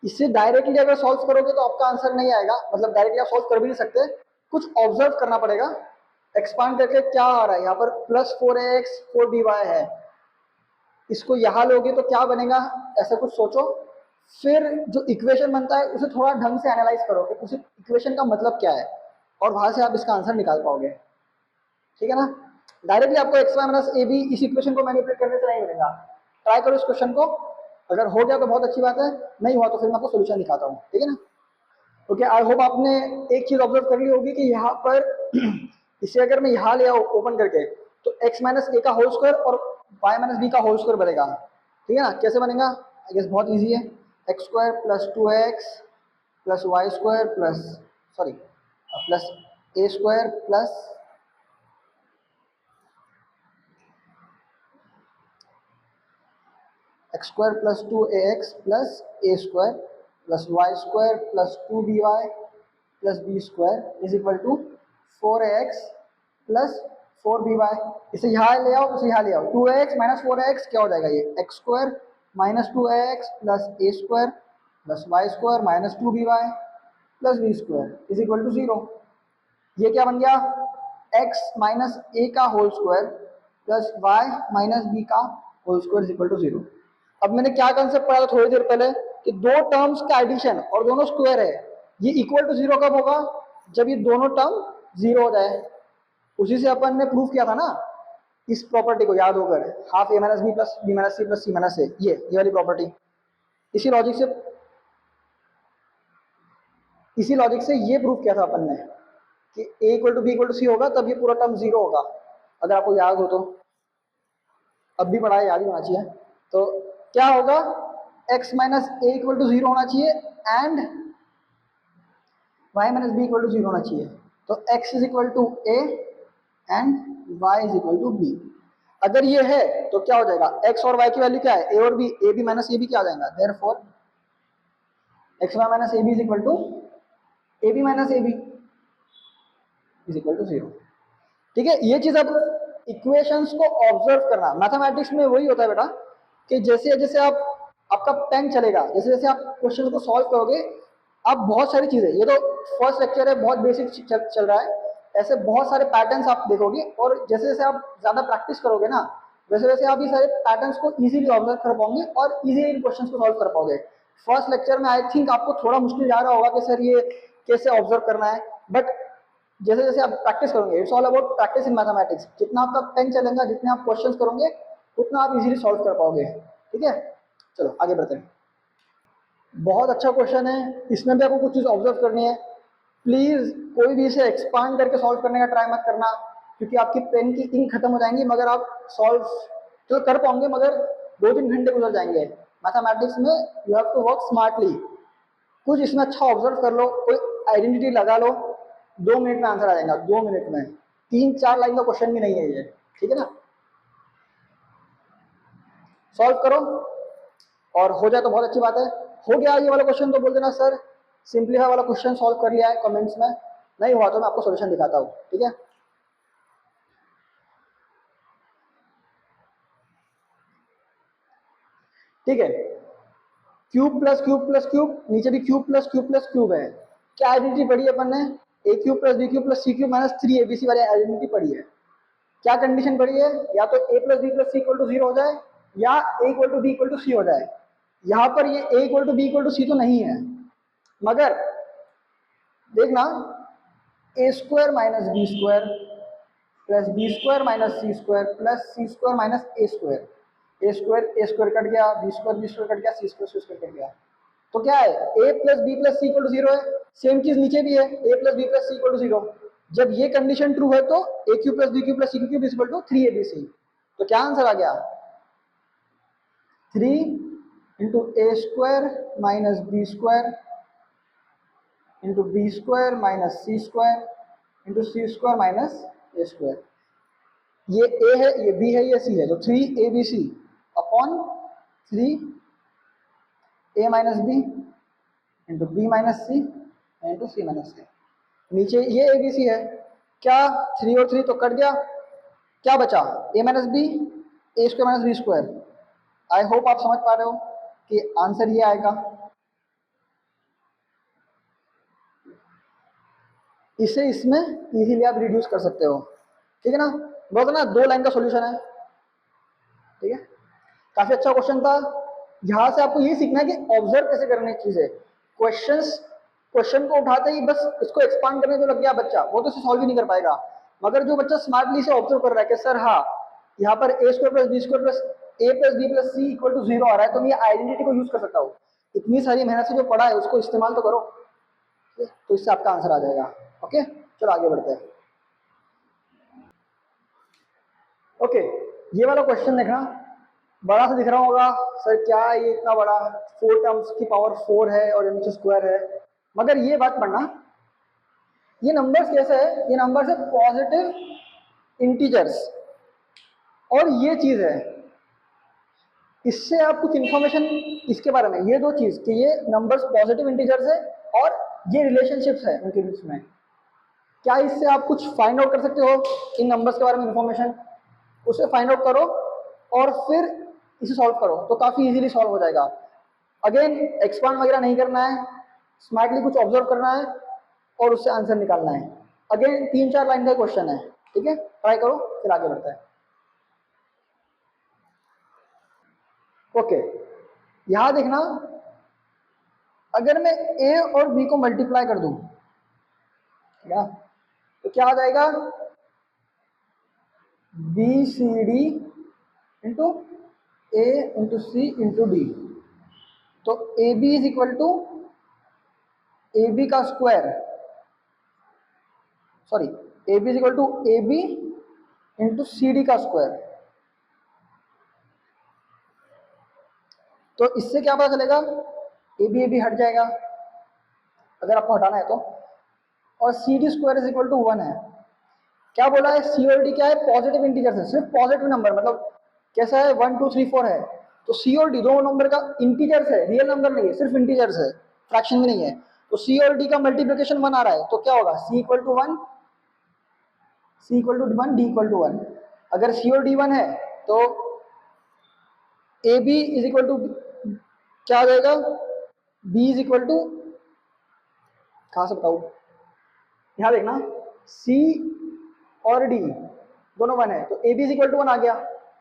इससे डायरेक्टली अगर सॉल्व करोगे तो आपका आंसर नहीं आएगा, मतलब डायरेक्टली आप सॉल्व कर भी नहीं सकते, कुछ ऑब्जर्व करना पड़ेगा, एक्सपांड करके क्या आ रहा है। यहाँ पर प्लस 4x 4by है, इसको यहाँ लोगे तो क्या बनेगा, ऐसा कुछ सोचो, फिर जो इक्वेशन बनता है उसे थोड़ा ढंग से एनालाइज करो कि उस इक्वेशन का मतलब क्या है, और वहां से आप इसका आंसर निकाल पाओगे। ठीक है ना, डायरेक्टली आपको एक्स वाई माइनस ए बी इस इक्वेशन को मैनिपुलेट करने से नहीं मिलेगा। ट्राई करो इस क्वेश्चन को, अगर हो गया तो बहुत अच्छी बात है, नहीं हुआ तो फिर मैं आपको सोल्यूशन दिखाता हूँ, ठीक है ना। ओके, आई होप आपने एक चीज ऑब्जर्व कर ली होगी कि यहाँ पर इसे अगर मैं यहाँ ले आऊँ ओपन करके, तो x माइनस ए का होल स्क्वायर और y माइनस बी का होल स्क्वायर बनेगा, ठीक है ना। कैसे बनेगा, आई गेस बहुत इजी है, X square plus 2x plus Y square plus sorry plus A square plus X square plus 2ax plus A square plus Y square plus 2by plus B square is equal to 4ax plus 4by। इसे यहाँ ले आओ, इसे यहाँ ले आओ, 2ax माइनस 4ax क्या हो जाएगा, ये x square minus 2ax plus A square plus Y square minus 2by plus B square is equal to 0। ये क्या बन गया, x माइनस ए का whole square plus y minus B का whole square is equal to 0। अब मैंने क्या कंसेप्ट पढ़ा था थोड़ी देर पहले कि दो टर्म्स का एडिशन और दोनों स्क्वायर है, ये इक्वल टू 0 कब होगा, जब ये दोनों टर्म 0 हो जाए। उसी से अपन ने प्रूव किया था ना, इस प्रॉपर्टी को याद होकर, half a minus b plus b minus c plus c minus a, ये वाली प्रॉपर्टी। इसी लॉजिक से ये प्रूव किया था अपन ने कि a equal to b equal to c होगा, तब ये पूरा टर्म 0 होगा, अगर आपको याद हो तो। अब भी पढ़ा है, याद ही होना चाहिए। तो क्या होगा, x minus A equal to 0 होना चाहिए and y minus B equal to 0 होना चाहिए। तो x is equal to A and y is equal to B. अगर ये है तो क्या हो जाएगा, x और y की वैल्यू क्या है, a और b, A B minus A B क्या आ जाएगा, therefore X Y minus A B is equal to A B minus A B is equal to 0। ठीक है, ये चीज अब इक्वेशंस को ऑब्जर्व करना, मैथमेटिक्स में वही होता है बेटा कि जैसे जैसे आपका पेन चलेगा, जैसे जैसे आप क्वेश्चन को सॉल्व करोगे, आप बहुत सारी चीजें, ये तो फर्स्ट लेक्चर है, बहुत बेसिक चल रहा है, ऐसे बहुत सारे पैटर्न्स आप देखोगे, और जैसे जैसे आप ज्यादा प्रैक्टिस करोगे ना, वैसे वैसे आप ये सारे पैटर्न्स को इजीली ऑब्जर्व कर पाओगे और इजीली इन क्वेश्चंस को सॉल्व कर पाओगे। फर्स्ट लेक्चर में आई थिंक आपको थोड़ा मुश्किल जा रहा होगा कि सर ये कैसे ऑब्जर्व करना है, बट जैसे जैसे आप प्रैक्टिस करोगे, it's all about practice in mathematics, जितना आपका पेन चलेगा, जितने आप क्वेश्चंस करोगे, उतना आप इजीली सॉल्व कर पाओगे। ठीक है, चलो आगे बढ़ते हैं। बहुत अच्छा क्वेश्चन है, इसमें भी आपको कुछ चीज ऑब्जर्व करनी है। प्लीज कोई भी इसे एक्सपांड करके सॉल्व करने का ट्राई मत करना, क्योंकि आपकी पेन की इंक खत्म हो जाएंगी, मगर आप सॉल्व तो कर पाओगे, मगर 2-3 घंटे गुजर जाएंगे। मैथमेटिक्स में you have to work smartly. कुछ इसमें अच्छा ऑब्जर्व कर लो, कोई आइडेंटिटी लगा लो, 2 मिनट में आंसर आ जाएगा, 2 मिनट में। 3-4 लाइन का क्वेश्चन भी नहीं है ये, ठीक है ना। सॉल्व करो और हो जाए तो बहुत अच्छी बात है। हो गया ये वाला क्वेश्चन तो बोल देना सर सिंपलीफाई वाला क्वेश्चन सॉल्व कर लिया है कमेंट्स में, नहीं हुआ तो मैं आपको सॉल्यूशन दिखाता हूँ, ठीक है। ठीक है, cube plus cube plus cube, नीचे भी cube plus cube plus cube है। क्या आइडेंटिटी पढ़ी है अपन ने, a cube plus b cube plus c cube minus 3abc वाली आइडेंटिटी पढ़ी है। क्या कंडीशन पढ़ी है, या तो a plus B plus C equal to 0 हो जाए, या a equal to b equal to c हो जाए। यहाँ पर ये a equal to b equal to c तो नहीं है, मगर देखना ए square minus B square plus B square minus c square plus C square minus a square, a square cut गया, बी स्क्वायर कट गया, सी स्क्वायर कट गया। तो क्या है, a plus B plus C equal to 0 है। सेम चीज नीचे भी है, a plus B plus C equal to 0। जब ये कंडीशन ट्रू है तो a cube plus b cube plus c cube is equal to 3abc। तो क्या आंसर आ गया, 3 into A square minus B square into b square minus c square into c square minus a square. ये a है, ये b है, ये c है, तो 3abc upon 3a minus B into b minus c into c minus a. नीचे ये abc है, क्या 3 और 3 तो कट गया, क्या बचा a minus B, A square minus B square. I hope आप समझ पा रहे हो कि आंसर ये आएगा। इसे इसमें इजीली आप रिड्यूस कर सकते हो, ठीक है ना। बहुत ना 2 लाइन का सॉल्यूशन है, ठीक है। काफी अच्छा क्वेश्चन था। यहाँ से आपको ये सीखना है कि ऑब्जर्व कैसे करने की चीज है। क्वेश्चन को उठाते ही बस इसको एक्सपांड करने जो लग गया बच्चा, वो तो इसे सॉल्व ही नहीं कर पाएगा। मगर जो बच्चा स्मार्टली से ऑब्जर्व कर रहा है कि सर हाँ यहाँ पर a square plus B square plus a plus B plus C equal to 0 आ रहा है, तो मैं आइडेंटिटी को यूज कर सकता हूँ। इतनी सारी मेहनत से जो पढ़ा है उसको इस्तेमाल तो करो, तो इससे आपका आंसर आ जाएगा। ओके, चलो आगे बढ़ते हैं। ओके, ये वाला क्वेश्चन देखना, बड़ा सा दिख रहा होगा, सर क्या है ये इतना बड़ा, 4 टर्म्स की पावर 4 है और नीचे स्क्वायर है। मगर ये बात पढ़ना, ये नंबर्स कैसे है, ये नंबर्स है पॉजिटिव इंटीजर्स, और ये चीज है, इससे आप कुछ इंफॉर्मेशन इसके बारे में, ये दो चीज कि ये नंबर्स पॉजिटिव इंटीजर्स है और ये रिलेशनशिप्स है उनके बीच में, क्या इससे आप कुछ फाइंड आउट कर सकते हो इन नंबर्स के बारे में इंफॉर्मेशन, उसे फाइंड आउट करो और फिर इसे सॉल्व करो, तो काफी इजीली सॉल्व हो जाएगा। अगेन एक्सपांड वगैरह नहीं करना है, स्मार्टली कुछ ऑब्जर्व करना है और उससे आंसर निकालना है। अगेन 3-4 लाइन का क्वेश्चन है, ठीक है, ट्राई करो, फिर आगे बढ़ते हैं। ओके, यहां देखना, अगर मैं ए और बी को मल्टीप्लाई कर दूं, क्या तो क्या आ जाएगा, b c d into a into c into d, तो A B is equal to A b का square, sorry a B is equal to A B into c d का स्क्वायर। तो इससे क्या पता चलेगा, ए बी हट जाएगा अगर आपको हटाना है तो, और C D square is equal to 1 है। क्या बोला है, सी और डी क्या है, पॉजिटिव इंटीजर्स है, सिर्फ पॉजिटिव नंबर, मतलब कैसा है 1 2 3 4 है, तो सी और डी दो नंबर का इंटीजर्स है, रियल नंबर नहीं है, सिर्फ इंटीजर्स है, फ्रैक्शन भी नहीं है। तो सी और डी का मल्टीप्लिकेशन 1 आ रहा है, तो क्या होगा, c equal to 1, c equal to 1, d equal to 1। अगर सी और डी 1 है तो A B is equal to क्या आ जाएगा, बी इज इक्वल टू, कहां से बताऊं, यहां देखना, सी और डी दोनों 1 है, तो A B is equal to 1 आ गया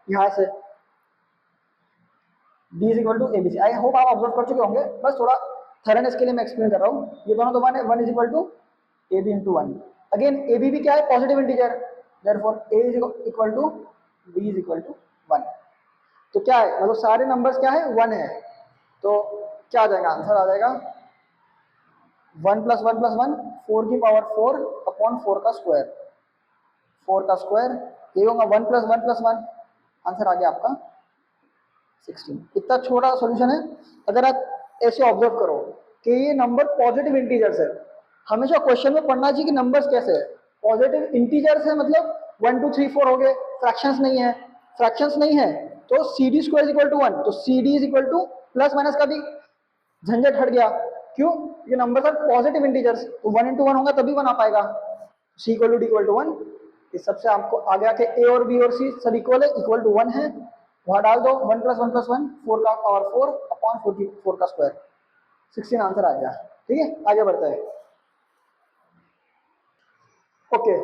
यहां से, D is equal to A B C. I hope आप ऑब्जर्व कर चुके होंगे, बस थोड़ा थरनेस के लिए मैं एक्सप्लेन कर रहा हूँ। ये दोनों तो 1 है, 1 is equal to A B into 1। Again A B भी क्या है, positive integer, therefore A is equal to B is equal to 1। तो क्या है, मतलब सारे नंबर्स क्या है, 1 है, तो क्या आ जाएगा, आंसर आ जाएगा 1 प्लस 1 प्लस 1, 4 की पावर 4 अपॉन 4 का स्क्वायर, 4 का स्क्वायर, ये होगा 1 प्लस 1 प्लस 1, आंसर आ गया आपका 16। इतना छोटा सॉल्यूशन है। अगर आप ऐसे ऑब्जर्व करो कि ये नंबर पॉजिटिव इंटीजर्स है, हमेशा क्वेश्चन में पढ़ना चाहिए कि नंबर्स कैसे है, पॉजिटिव इंटीजर्स है मतलब 1 2 3 4 हो गए, फ्रैक्शंस नहीं है, फ्रैक्शंस नहीं है तो C D square equal to 1, तो C D is equal to plus minus का भी झंझट हट गया, क्यों, ये नंबर आर पॉजिटिव इंटीजर्स, तो 1 इंटू 1 होगा तभी 1 आ पाएगा, c equal to d equal to 1। इस सबसे आपको आ गया कि ए और बी और सी सब इक्वल है, इक्वल टू 1 है, वहां डाल दो 1 प्लस 1 प्लस 1, 4 का पावर 4 अपॉन 4 का स्क्वायर, 16 आंसर आ गया। ठीक है, आगे बढ़ते हैं। ओके,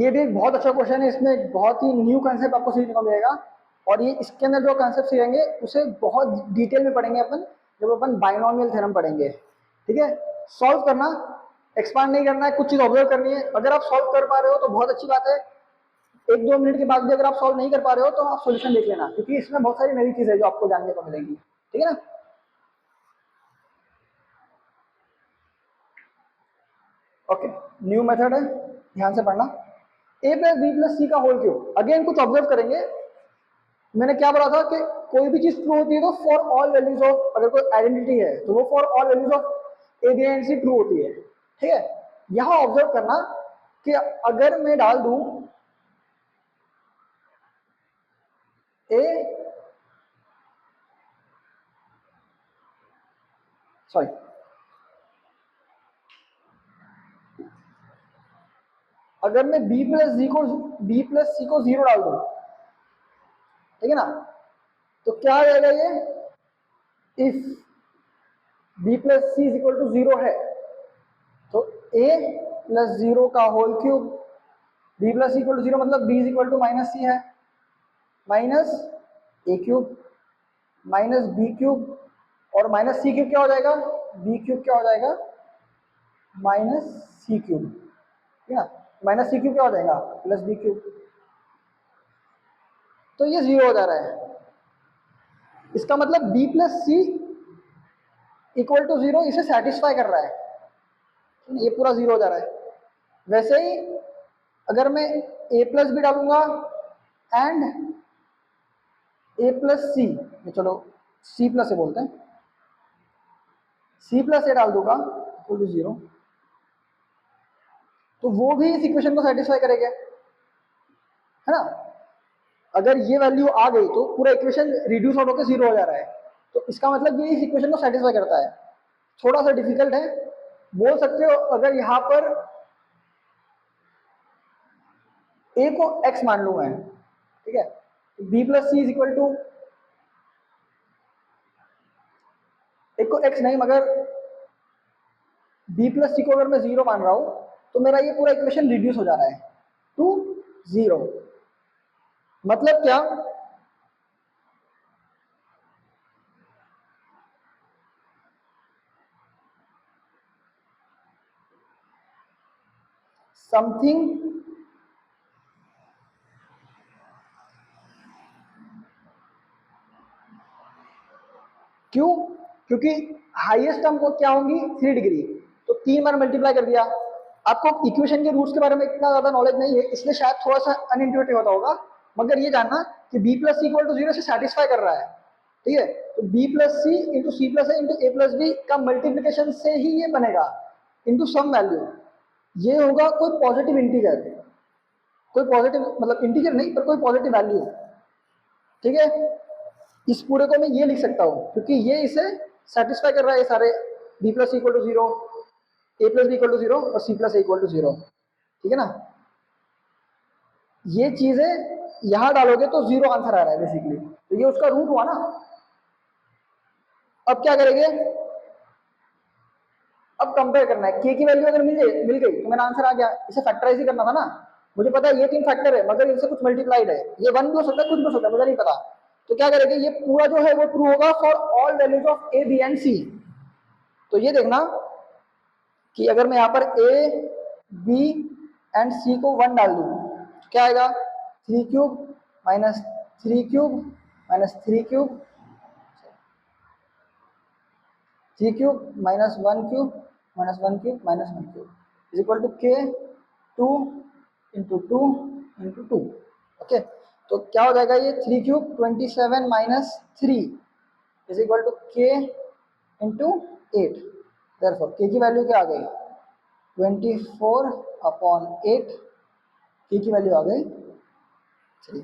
ये भी एक बहुत अच्छा क्वेश्चन है, इसमें एक बहुत ही न्यू कंसेप्ट आपको सीखने को मिलेगा, और ये इसके अंदर जो कंसेप्ट सीखेंगे उसे बहुत डिटेल में पढ़ेंगे अपन जब अपन बाइनोमियल थ्योरम पढ़ेंगे। ठीक है, सॉल्व करना, एक्सपांड नहीं करना है, कुछ चीज ऑब्जर्व करनी है। अगर आप सॉल्व कर पा रहे हो तो बहुत अच्छी बात है, 1-2 मिनट के बाद भी अगर आप सॉल्व नहीं कर पा रहे हो तो आप सोल्यूशन देख लेना, क्योंकि इसमें बहुत सारी नई चीजें जो आपको जानने को मिलेंगी। ठीक है ना। ओके, न्यू मेथड है, ध्यान से पढ़ना, ए प्लस बी प्लस सी का होल क्यूब। अगेन कुछ ऑब्जर्व करेंगे, मैंने क्या बोला था कि कोई भी चीज ट्रू होती है तो फॉर ऑल वैल्यूज ऑफ, अगर कोई आइडेंटिटी है तो वो for all values of A B and C true होती है। ठीक है, यहां ऑब्जर्व करना कि अगर मैं डाल दूं ए, सॉरी, अगर मैं बी प्लस सी को 0 डाल दूं, ठीक है ना, तो क्या आ जाएगा ये, if b plus C is equal to 0 है तो ए प्लस 0 का whole cube, b plus C equal to 0 मतलब b is equal to minus c है, minus a cube minus B cube, और माइनस सी क्यूब क्या हो जाएगा, बी क्यूब क्या हो जाएगा, माइनस सी क्यूब। ठीक है ना, माइनस सी क्यूब क्या हो जाएगा, प्लस बी क्यूब। तो ये जीरो हो जा रहा है, इसका मतलब B plus C equal to zero इसे सेटिस्फाई कर रहा है, ये पूरा जीरो हो जा रहा है। वैसे ही अगर मैं ए प्लस बी डालूंगा एंड ए प्लस सी, चलो सी प्लस ए बोलते हैं, सी प्लस ए डाल दूंगा इक्वल टू जीरो, तो वो भी इस इक्वेशन को सेटिस्फाई करेगा, है ना। अगर ये वैल्यू आ गई तो पूरा इक्वेशन रिड्यूस आउट होकर जीरो हो जा रहा है, तो इसका मतलब ये इस इक्वेशन को सेटिस्फाई करता है। थोड़ा सा डिफिकल्ट है, बोल सकते हो अगर यहां पर ए को x मान लूं मैं, ठीक है, B plus C is equal to, एक को x नहीं मगर बी प्लस सी को अगर मैं जीरो मान रहा हूं तो मेरा ये पूरा इक्वेशन रिड्यूस हो जा रहा है टू जीरो। मतलब क्या, समथिंग क्यों, क्योंकि हाईएस्ट टर्म को क्या होंगी 3 डिग्री, तो 3 बार मल्टीप्लाई कर दिया। आपको इक्वेशन के रूट्स के बारे में इतना ज्यादा नॉलेज नहीं है इसलिए शायद थोड़ा सा अनइंट्यूटिव होता होगा, मगर ये जानना कि B plus C equal to zero से सेटिस्फाई कर रहा है, ठीक है। तो बी प्लस सी इंटू सी प्लस ए इंटू ए प्लस बी का मल्टीप्लीकेशन से ही ये बनेगा इंटू सम वैल्यू, ये होगा कोई पॉजिटिव इंटीजर, कोई पॉजिटिव मतलब इंटीजर नहीं पर कोई पॉजिटिव वैल्यू, ठीक है। इस पूरे को मैं ये लिख सकता हूँ क्योंकि ये इसे सेटिस्फाई कर रहा है, ये सारे b plus equal to zero, a plus b equal to zero और c plus equal to zero, ठीक है ना। ये चीजें यहां डालोगे तो जीरो आंसर आ रहा है बेसिकली, तो ये उसका रूट हुआ ना। अब क्या करेंगे, अब कंपेयर करना है, के की वैल्यू अगर मिल गई तो मेरा आंसर आ गया, इसे फैक्टराइज ही करना था ना। मुझे पता है ये 3 फैक्टर है मगर इनसे कुछ मल्टीप्लाइड है, ये 1 भी हो सकता है कुछ भी हो सकता है मुझे नहीं पता। तो क्या करेंगे, ये पूरा जो है वो ट्रू होगा for all values of A B and c. तो ये देखना कि अगर मैं यहाँ पर ए बी एंड सी को 1 डाल दूँ तो क्या आएगा, 3 cube minus 3 cube minus 3 cube, 3 cube minus 1 cube minus 1 cube minus 1 cube is equal to K 2 into 2 into 2। Okay, तो क्या हो जाएगा ये 3 cube 27 minus 3 is equal to K into 8। Therefore K की वैल्यू क्या आ गई, 24 अपॉन 8, के की वैल्यू आ गई 3।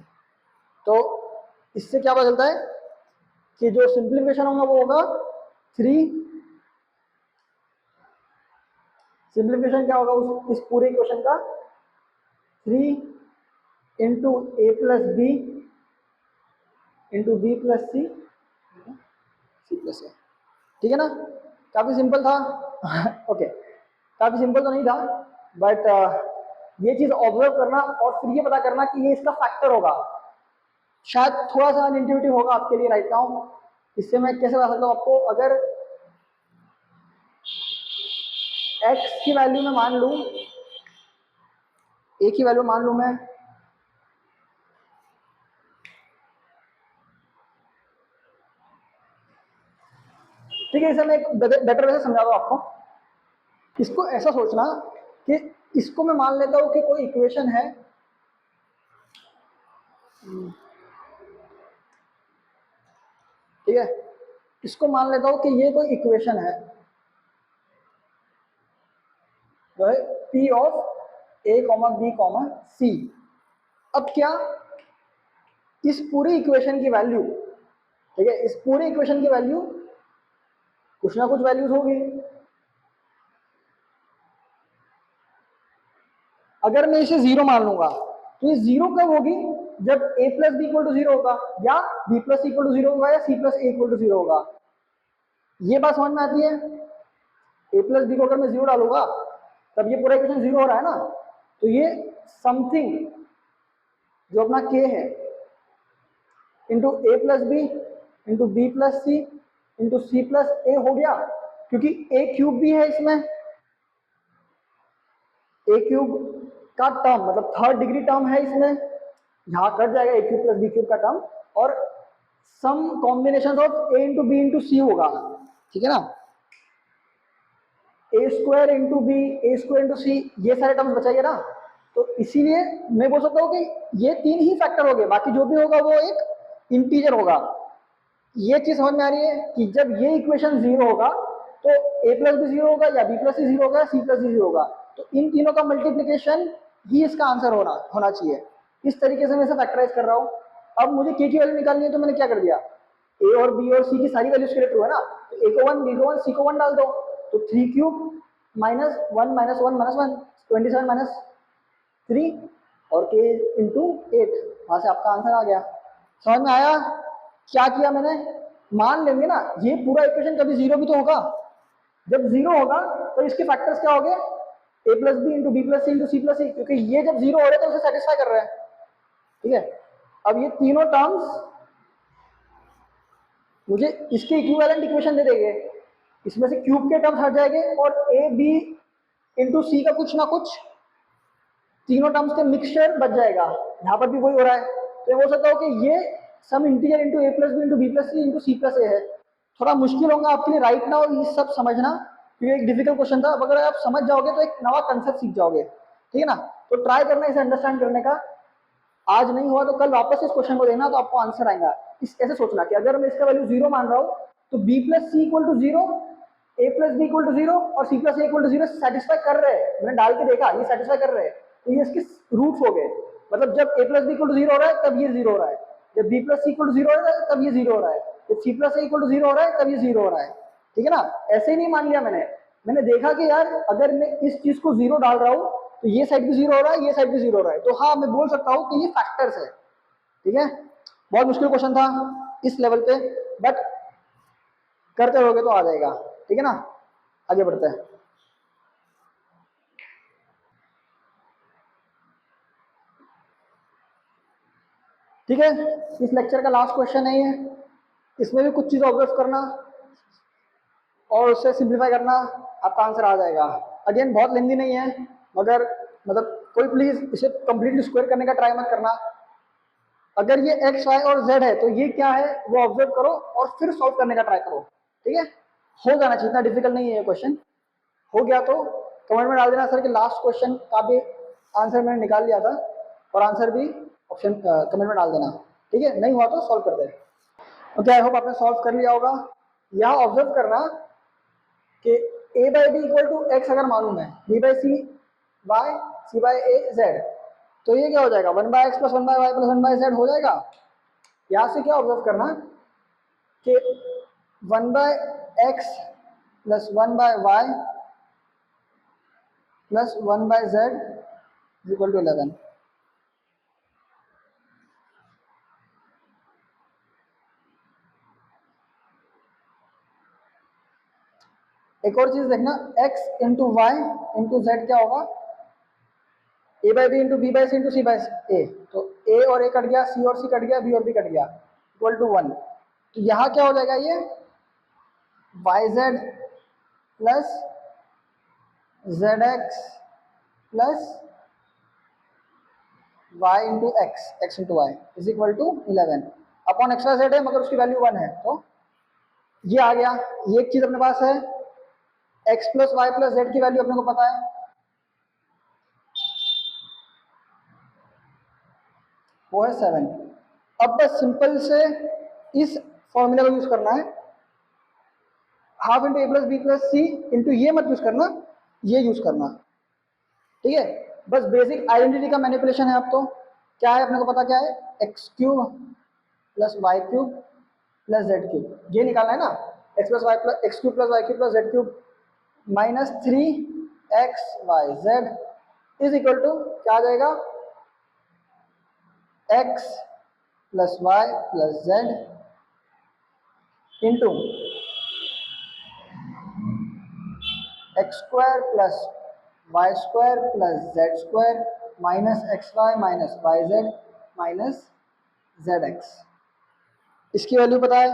तो इससे क्या पता चलता है कि जो सिंप्लीफिकेशन होगा वो होगा 3, सिंप्लीफिकेशन क्या होगा इस पूरे इक्वेशन का, 3 into A plus b into b plus c, c plus a, ठीक है ना। काफी सिंपल था ओके, काफी सिंपल तो नहीं था बट ये चीज ऑब्जर्व करना और फिर ये पता करना कि ये इसका फैक्टर होगा, शायद थोड़ा सा अनइंट्यूटिव होगा आपके लिए राइट नाउ। इससे मैं कैसे बता सकता हूँ आपको, अगर x की वैल्यू में मान लूं, a की वैल्यू मान लूं मैं, ठीक है, इसे मैं एक बेटर वे से समझा दूं आपको। इसको ऐसा सोचना कि इसको मैं मान लेता हूं कि कोई इक्वेशन है, ठीक है, इसको मान लेता हूं कि ये कोई इक्वेशन है जो है p of a comma b comma c। अब क्या इस पूरी इक्वेशन की वैल्यू, ठीक है, इस पूरे इक्वेशन की वैल्यू कुछ ना कुछ वैल्यूज होगी। अगर मैं इसे जीरो मान लूंगा तो ये जीरो कब होगी, जब a plus b equal to zero होगा या b plus equal to zero होगा या c plus a equal to zero होगा। ये बात समझ में आती है, a प्लस बी को अगर मैं जीरो डालूंगा तब ये पूरा इक्वेशन जीरो हो रहा है ना। तो ये समथिंग जो अपना k है into A plus b into b plus C into C plus a हो गया, क्योंकि ए क्यूब भी है इसमें, ए क्यूब का टर्म, मतलब थर्ड डिग्री टर्म है इसमें, यहाँ कट जाएगा a cube plus b cube का टर्म, और some combination of a into b into c होगा, ठीक है ना, a square into b, A square into c, ये सारे टर्म्स बचाइए ना। तो इसीलिए मैं बोल सकता हूँ कि ये तीन ही फैक्टर हो गए, बाकी जो भी होगा वो एक इंटीजर होगा। ये चीज समझ में आ रही है कि जब ये इक्वेशन जीरो होगा तो ए प्लस बी जीरो होगा, या बी प्लस सी जीरो होगा, सी प्लस डी जीरो होगा, तो इन तीनों का मल्टीप्लीकेशन ही इसका आंसर होना चाहिए। इस तरीके से मैं इसे फैक्टराइज कर रहा हूँ। अब मुझे के की वैल्यू निकालनी है, तो मैंने क्या कर दिया, ए और बी और सी की सारी वैल्यूज के लिए ट्रू है ना, तो ए को 1, बी को 1, सी को 1 डाल दो, तो 3 cube minus 1 minus 1 minus 1, 27 minus 3 और के इंटू 8, वहां से आपका आंसर आ गया। समझ में आया क्या किया मैंने? मान लेंगे ना ये पूरा इक्वेशन कभी जीरो भी तो होगा, जब जीरो होगा तो इसके फैक्टर्स क्या हो गए, a plus b into b plus C into C plus c, क्योंकि ये जब जीरो हो रहे हैं तो उसे सेटिस्फाई कर रहे हैं, ठीक है। अब ये तीनों टर्म्स मुझे इसके इक्विवेलेंट इक्वेशन दे देंगे, इसमें से क्यूब के टर्म्स हट जाएंगे और ए बी इंटू सी का कुछ ना कुछ तीनों टर्म्स के मिक्सचर बच जाएगा। यहाँ पर भी वही हो रहा है, तो हो सकता हो कि ये some integer into A plus b into b plus C into C plus a है। थोड़ा मुश्किल होगा आपके लिए राइट नाउ ये सब समझना, क्योंकि एक डिफिकल्ट क्वेश्चन था। अगर आप समझ जाओगे तो एक नवा कंसेप्ट सीख जाओगे, ठीक है ना। तो ट्राई करना इसे अंडरस्टैंड करने का, आज नहीं हुआ तो कल वापस इस क्वेश्चन को देना, तो आपको आंसर आएगा। इस ऐसे सोचना कि अगर मैं इसका वैल्यू जीरो मान रहा हूँ तो B plus C equal to zero, a plus b equal to zero और c plus a equal to zero satisfy कर रहे हैं, मैंने डाल के देखा ये सेटिस्फाई कर रहे हैं, तो ये इसके रूट्स हो गए। मतलब जब a plus b equal to zero हो रहा है तब ये जीरो हो रहा है, जब b plus C equal to zero हो रहा है तब ये जीरो हो रहा है, जब c plus a equal to zero हो रहा है तब ये जीरो हो रहा है, ठीक है ना। ऐसे ही नहीं मान लिया मैंने देखा कि यार अगर मैं इस चीज को जीरो डाल रहा हूँ तो ये साइड भी जीरो हो रहा है, ये साइड भी जीरो हो रहा है, तो हाँ मैं बोल सकता हूँ कि ये फैक्टर्स है, ठीक है। बहुत मुश्किल क्वेश्चन था इस लेवल पे, बट करते रहोगे तो आ जाएगा, ठीक है ना। आगे बढ़ते हैं। ठीक है, इस लेक्चर का लास्ट क्वेश्चन है ये, इसमें भी कुछ चीज ऑब्जर्व करना और उससे सिंप्लीफाई करना, आपका आंसर आ जाएगा। अगेन बहुत लेंदी नहीं है, मगर मतलब कोई प्लीज इसे कंप्लीटली स्क्वायर करने का ट्राई मत करना। अगर ये एक्स वाई और जेड है तो ये क्या है वो ऑब्जर्व करो और फिर सॉल्व करने का ट्राई करो, ठीक है। हो जाना चाहिए, इतना डिफिकल्ट नहीं है ये क्वेश्चन। हो गया तो कमेंट में डाल देना सर कि लास्ट क्वेश्चन का भी आंसर मैंने निकाल लिया था, और आंसर भी ऑप्शन कमेंट में डाल देना, ठीक है। नहीं हुआ तो सॉल्व कर दे। ओके, आई होप आपने सॉल्व कर लिया होगा। यहाँ ऑब्जर्व करना कि a by b equal to x अगर मालूम है, b by c y, c by a z, तो ये क्या हो जाएगा, 1/x plus 1/y plus 1/z हो जाएगा। यहाँ से क्या ऑब्जर्व करना कि 1/x plus 1/y plus 1/z equal to 11। एक और चीज देखना, x into Y into Z क्या होगा, ए by B into B by C into C by ए, तो ए और ए कट गया, सी और सी कट गया, बी और बी कट गया, इक्वल टू 1। तो यहाँ क्या हो जाएगा, ये Y Z plus z x plus Y into x, x into Y is equal to 11 upon x y Z है, मगर उसकी वैल्यू 1 है, तो ये आ गया। ये एक चीज अपने पास है, x plus y plus z की वैल्यू अपने को पता है, वो है 7। अब बस सिंपल से इस फॉर्मूला को यूज करना है, हाफ इंटू ए प्लस बी प्लस सी इंटू, ये मत यूज करना, ये यूज करना, ठीक है। बस बेसिक आइडेंटिटी का मैनिपुलेशन है। अब तो क्या है अपने को पता, क्या है, x cube plus y cube plus z cube, ये निकालना है ना, x plus y plus x cube plus y cube plus z cube minus 3xyz is equal to क्या आ जाएगा, x plus y plus z into x square plus Y square plus Z square minus x Y minus y z minus z x. इसकी वैल्यू पता है,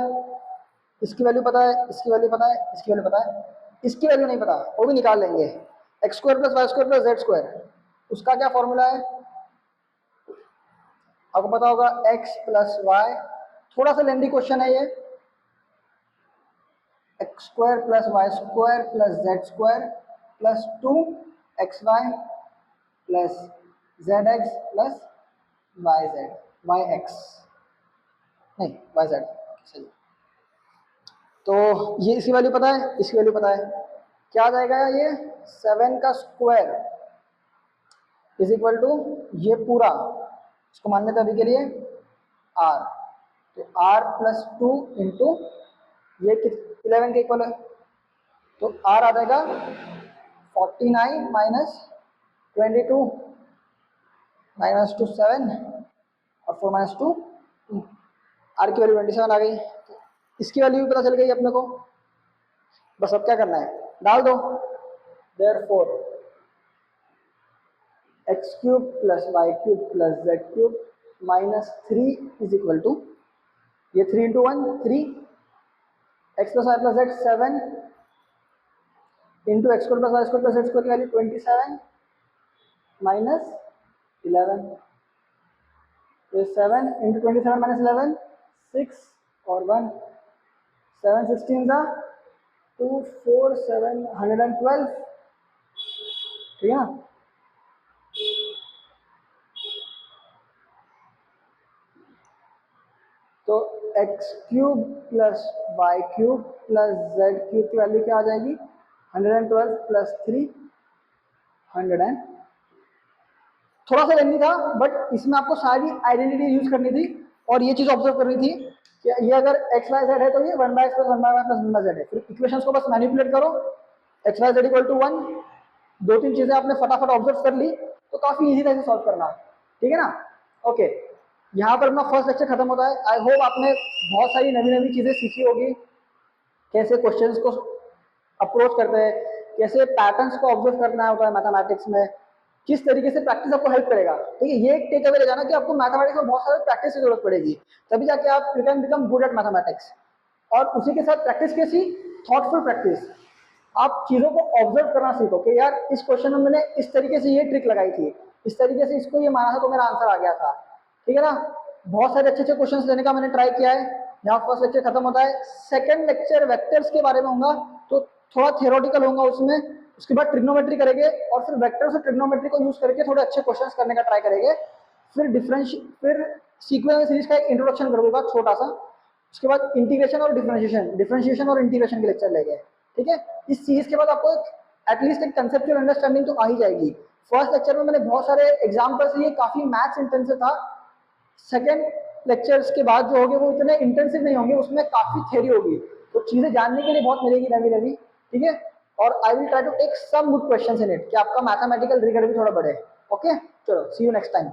इसकी वैल्यू पता है, इसकी वैल्यू पता है, इसकी वैल्यू पता है, इसकी वैल्यू नहीं पता वो भी निकाल लेंगे, x square plus Y square plus Z square उसका क्या फॉर्मूला है, आपको पता होगा x प्लस वाई, थोड़ा सा लेंदी क्वेश्चन है ये, x square plus Y square plus Z square plus 2xy plus z x plus y z, y x नहीं वाई जेड सही। तो ये इसकी वैल्यू पता है, इसकी वैल्यू पता है, क्या आ जाएगा ये 7 का स्क्वायर इज इक्वल टू ये पूरा, इसको मान लेते हैं अभी के लिए r, तो r प्लस 2 इंटू ये 11 के इक्वल है, तो r आ जाएगा 49 माइनस 22 माइनस 2 7 और 4 माइनस 2 r की वैल्यू 27 आ गई। तो इसकी वैल्यू भी पता चल गई अपने को, बस अब क्या करना है, डाल दो, therefore x cube plus y cube plus z cube minus 3 is equal to ये 3 into 1 3, x plus y plus z 7 into x square plus Y square plus Z square की वैल्यू 27 माइनस 11, तो 7 इंटू 27 माइनस 11 6 और 1 7 16 का 2 4 7 112, ठीक है ना। तो x cube plus y cube plus z cube की वैल्यू क्या आ जाएगी 112 प्लस 3 100, थोड़ा सा लेनी था बट इसमें आपको सारी आइडेंटिटी यूज करनी थी और ये चीज ऑब्जर्व करनी थी कि ये अगर एक्स वाई जेड है तो ये 1 by x plus 1 by y plus 1 by z है। फिर इक्वेशंस को बस मैनिपुलेट करो, x y z equal to 1, दो तीन चीजें आपने फटाफट ऑब्जर्व कर ली तो काफी इजी था इसे सॉल्व करना, ठीक है ना। ओके, यहाँ पर अपना फर्स्ट लेक्चर खत्म होता है। आई होप आपने बहुत सारी नई नई चीजें सीखी होगी, कैसे क्वेश्चंस को अप्रोच करते हैं, कैसे पैटर्न्स को ऑब्जर्व करना होता है मैथमेटिक्स में, किस तरीके से प्रैक्टिस आपको हेल्प करेगा, ठीक है। ये एक टेक अवे ले जाना कि आपको मैथमेटिक्स में बहुत सारे प्रैक्टिस की जरूरत पड़ेगी, तभी जाके आप you can become good at mathematics. और उसी के साथ प्रैक्टिस कैसी, थॉटफुल प्रैक्टिस, आप चीजों को ऑब्जर्व करना सीखो कि यार इस क्वेश्चन में मैंने इस तरीके से ये ट्रिक लगाई थी, इस तरीके से इसको ये माना था तो मेरा आंसर आ गया था, ठीक है ना। बहुत सारे अच्छे अच्छे क्वेश्चंस लेने का मैंने ट्राई किया है। यहाँ फर्स्ट लेक्चर खत्म होता है, सेकंड लेक्चर वेक्टर्स के बारे में होगा, तो थोड़ा थियोरेटिकल होगा उसमें, उसके बाद ट्रिग्नोमेट्री करेंगे और फिर वेक्टर्स और ट्रिग्नोमेट्री को यूज करके थोड़े अच्छे क्वेश्चंस करने का ट्राई करेंगे। फिर सीक्वेंस सीरीज का एक इंट्रोडक्शन कर दूंगा छोटा सा, उसके बाद इंटीग्रेशन और डिफरेंशिएशन और इंटीग्रेशन के लेक्चर लेंगे, ठीक है। इस सीरीज के बाद आपको एटलीस्ट एक कंसेप्चुअल अंडरस्टैंडिंग तो आ ही जाएगी। फर्स्ट लेक्चर में मैंने बहुत सारे एग्जाम्पल्स लिए, काफी मैथ्स इंटेंसिव था। सेकेंड लेक्चर्स के बाद जो होंगे वो इतने इंटेंसिव नहीं होंगे, उसमें काफी थ्योरी होगी, तो चीजें जानने के लिए बहुत मिलेगी नवी नवी, ठीक है। और I will try to take some good questions in it कि आपका मैथमेटिकल रिगर भी थोड़ा बढ़े। ओके, चलो सी यू नेक्स्ट टाइम।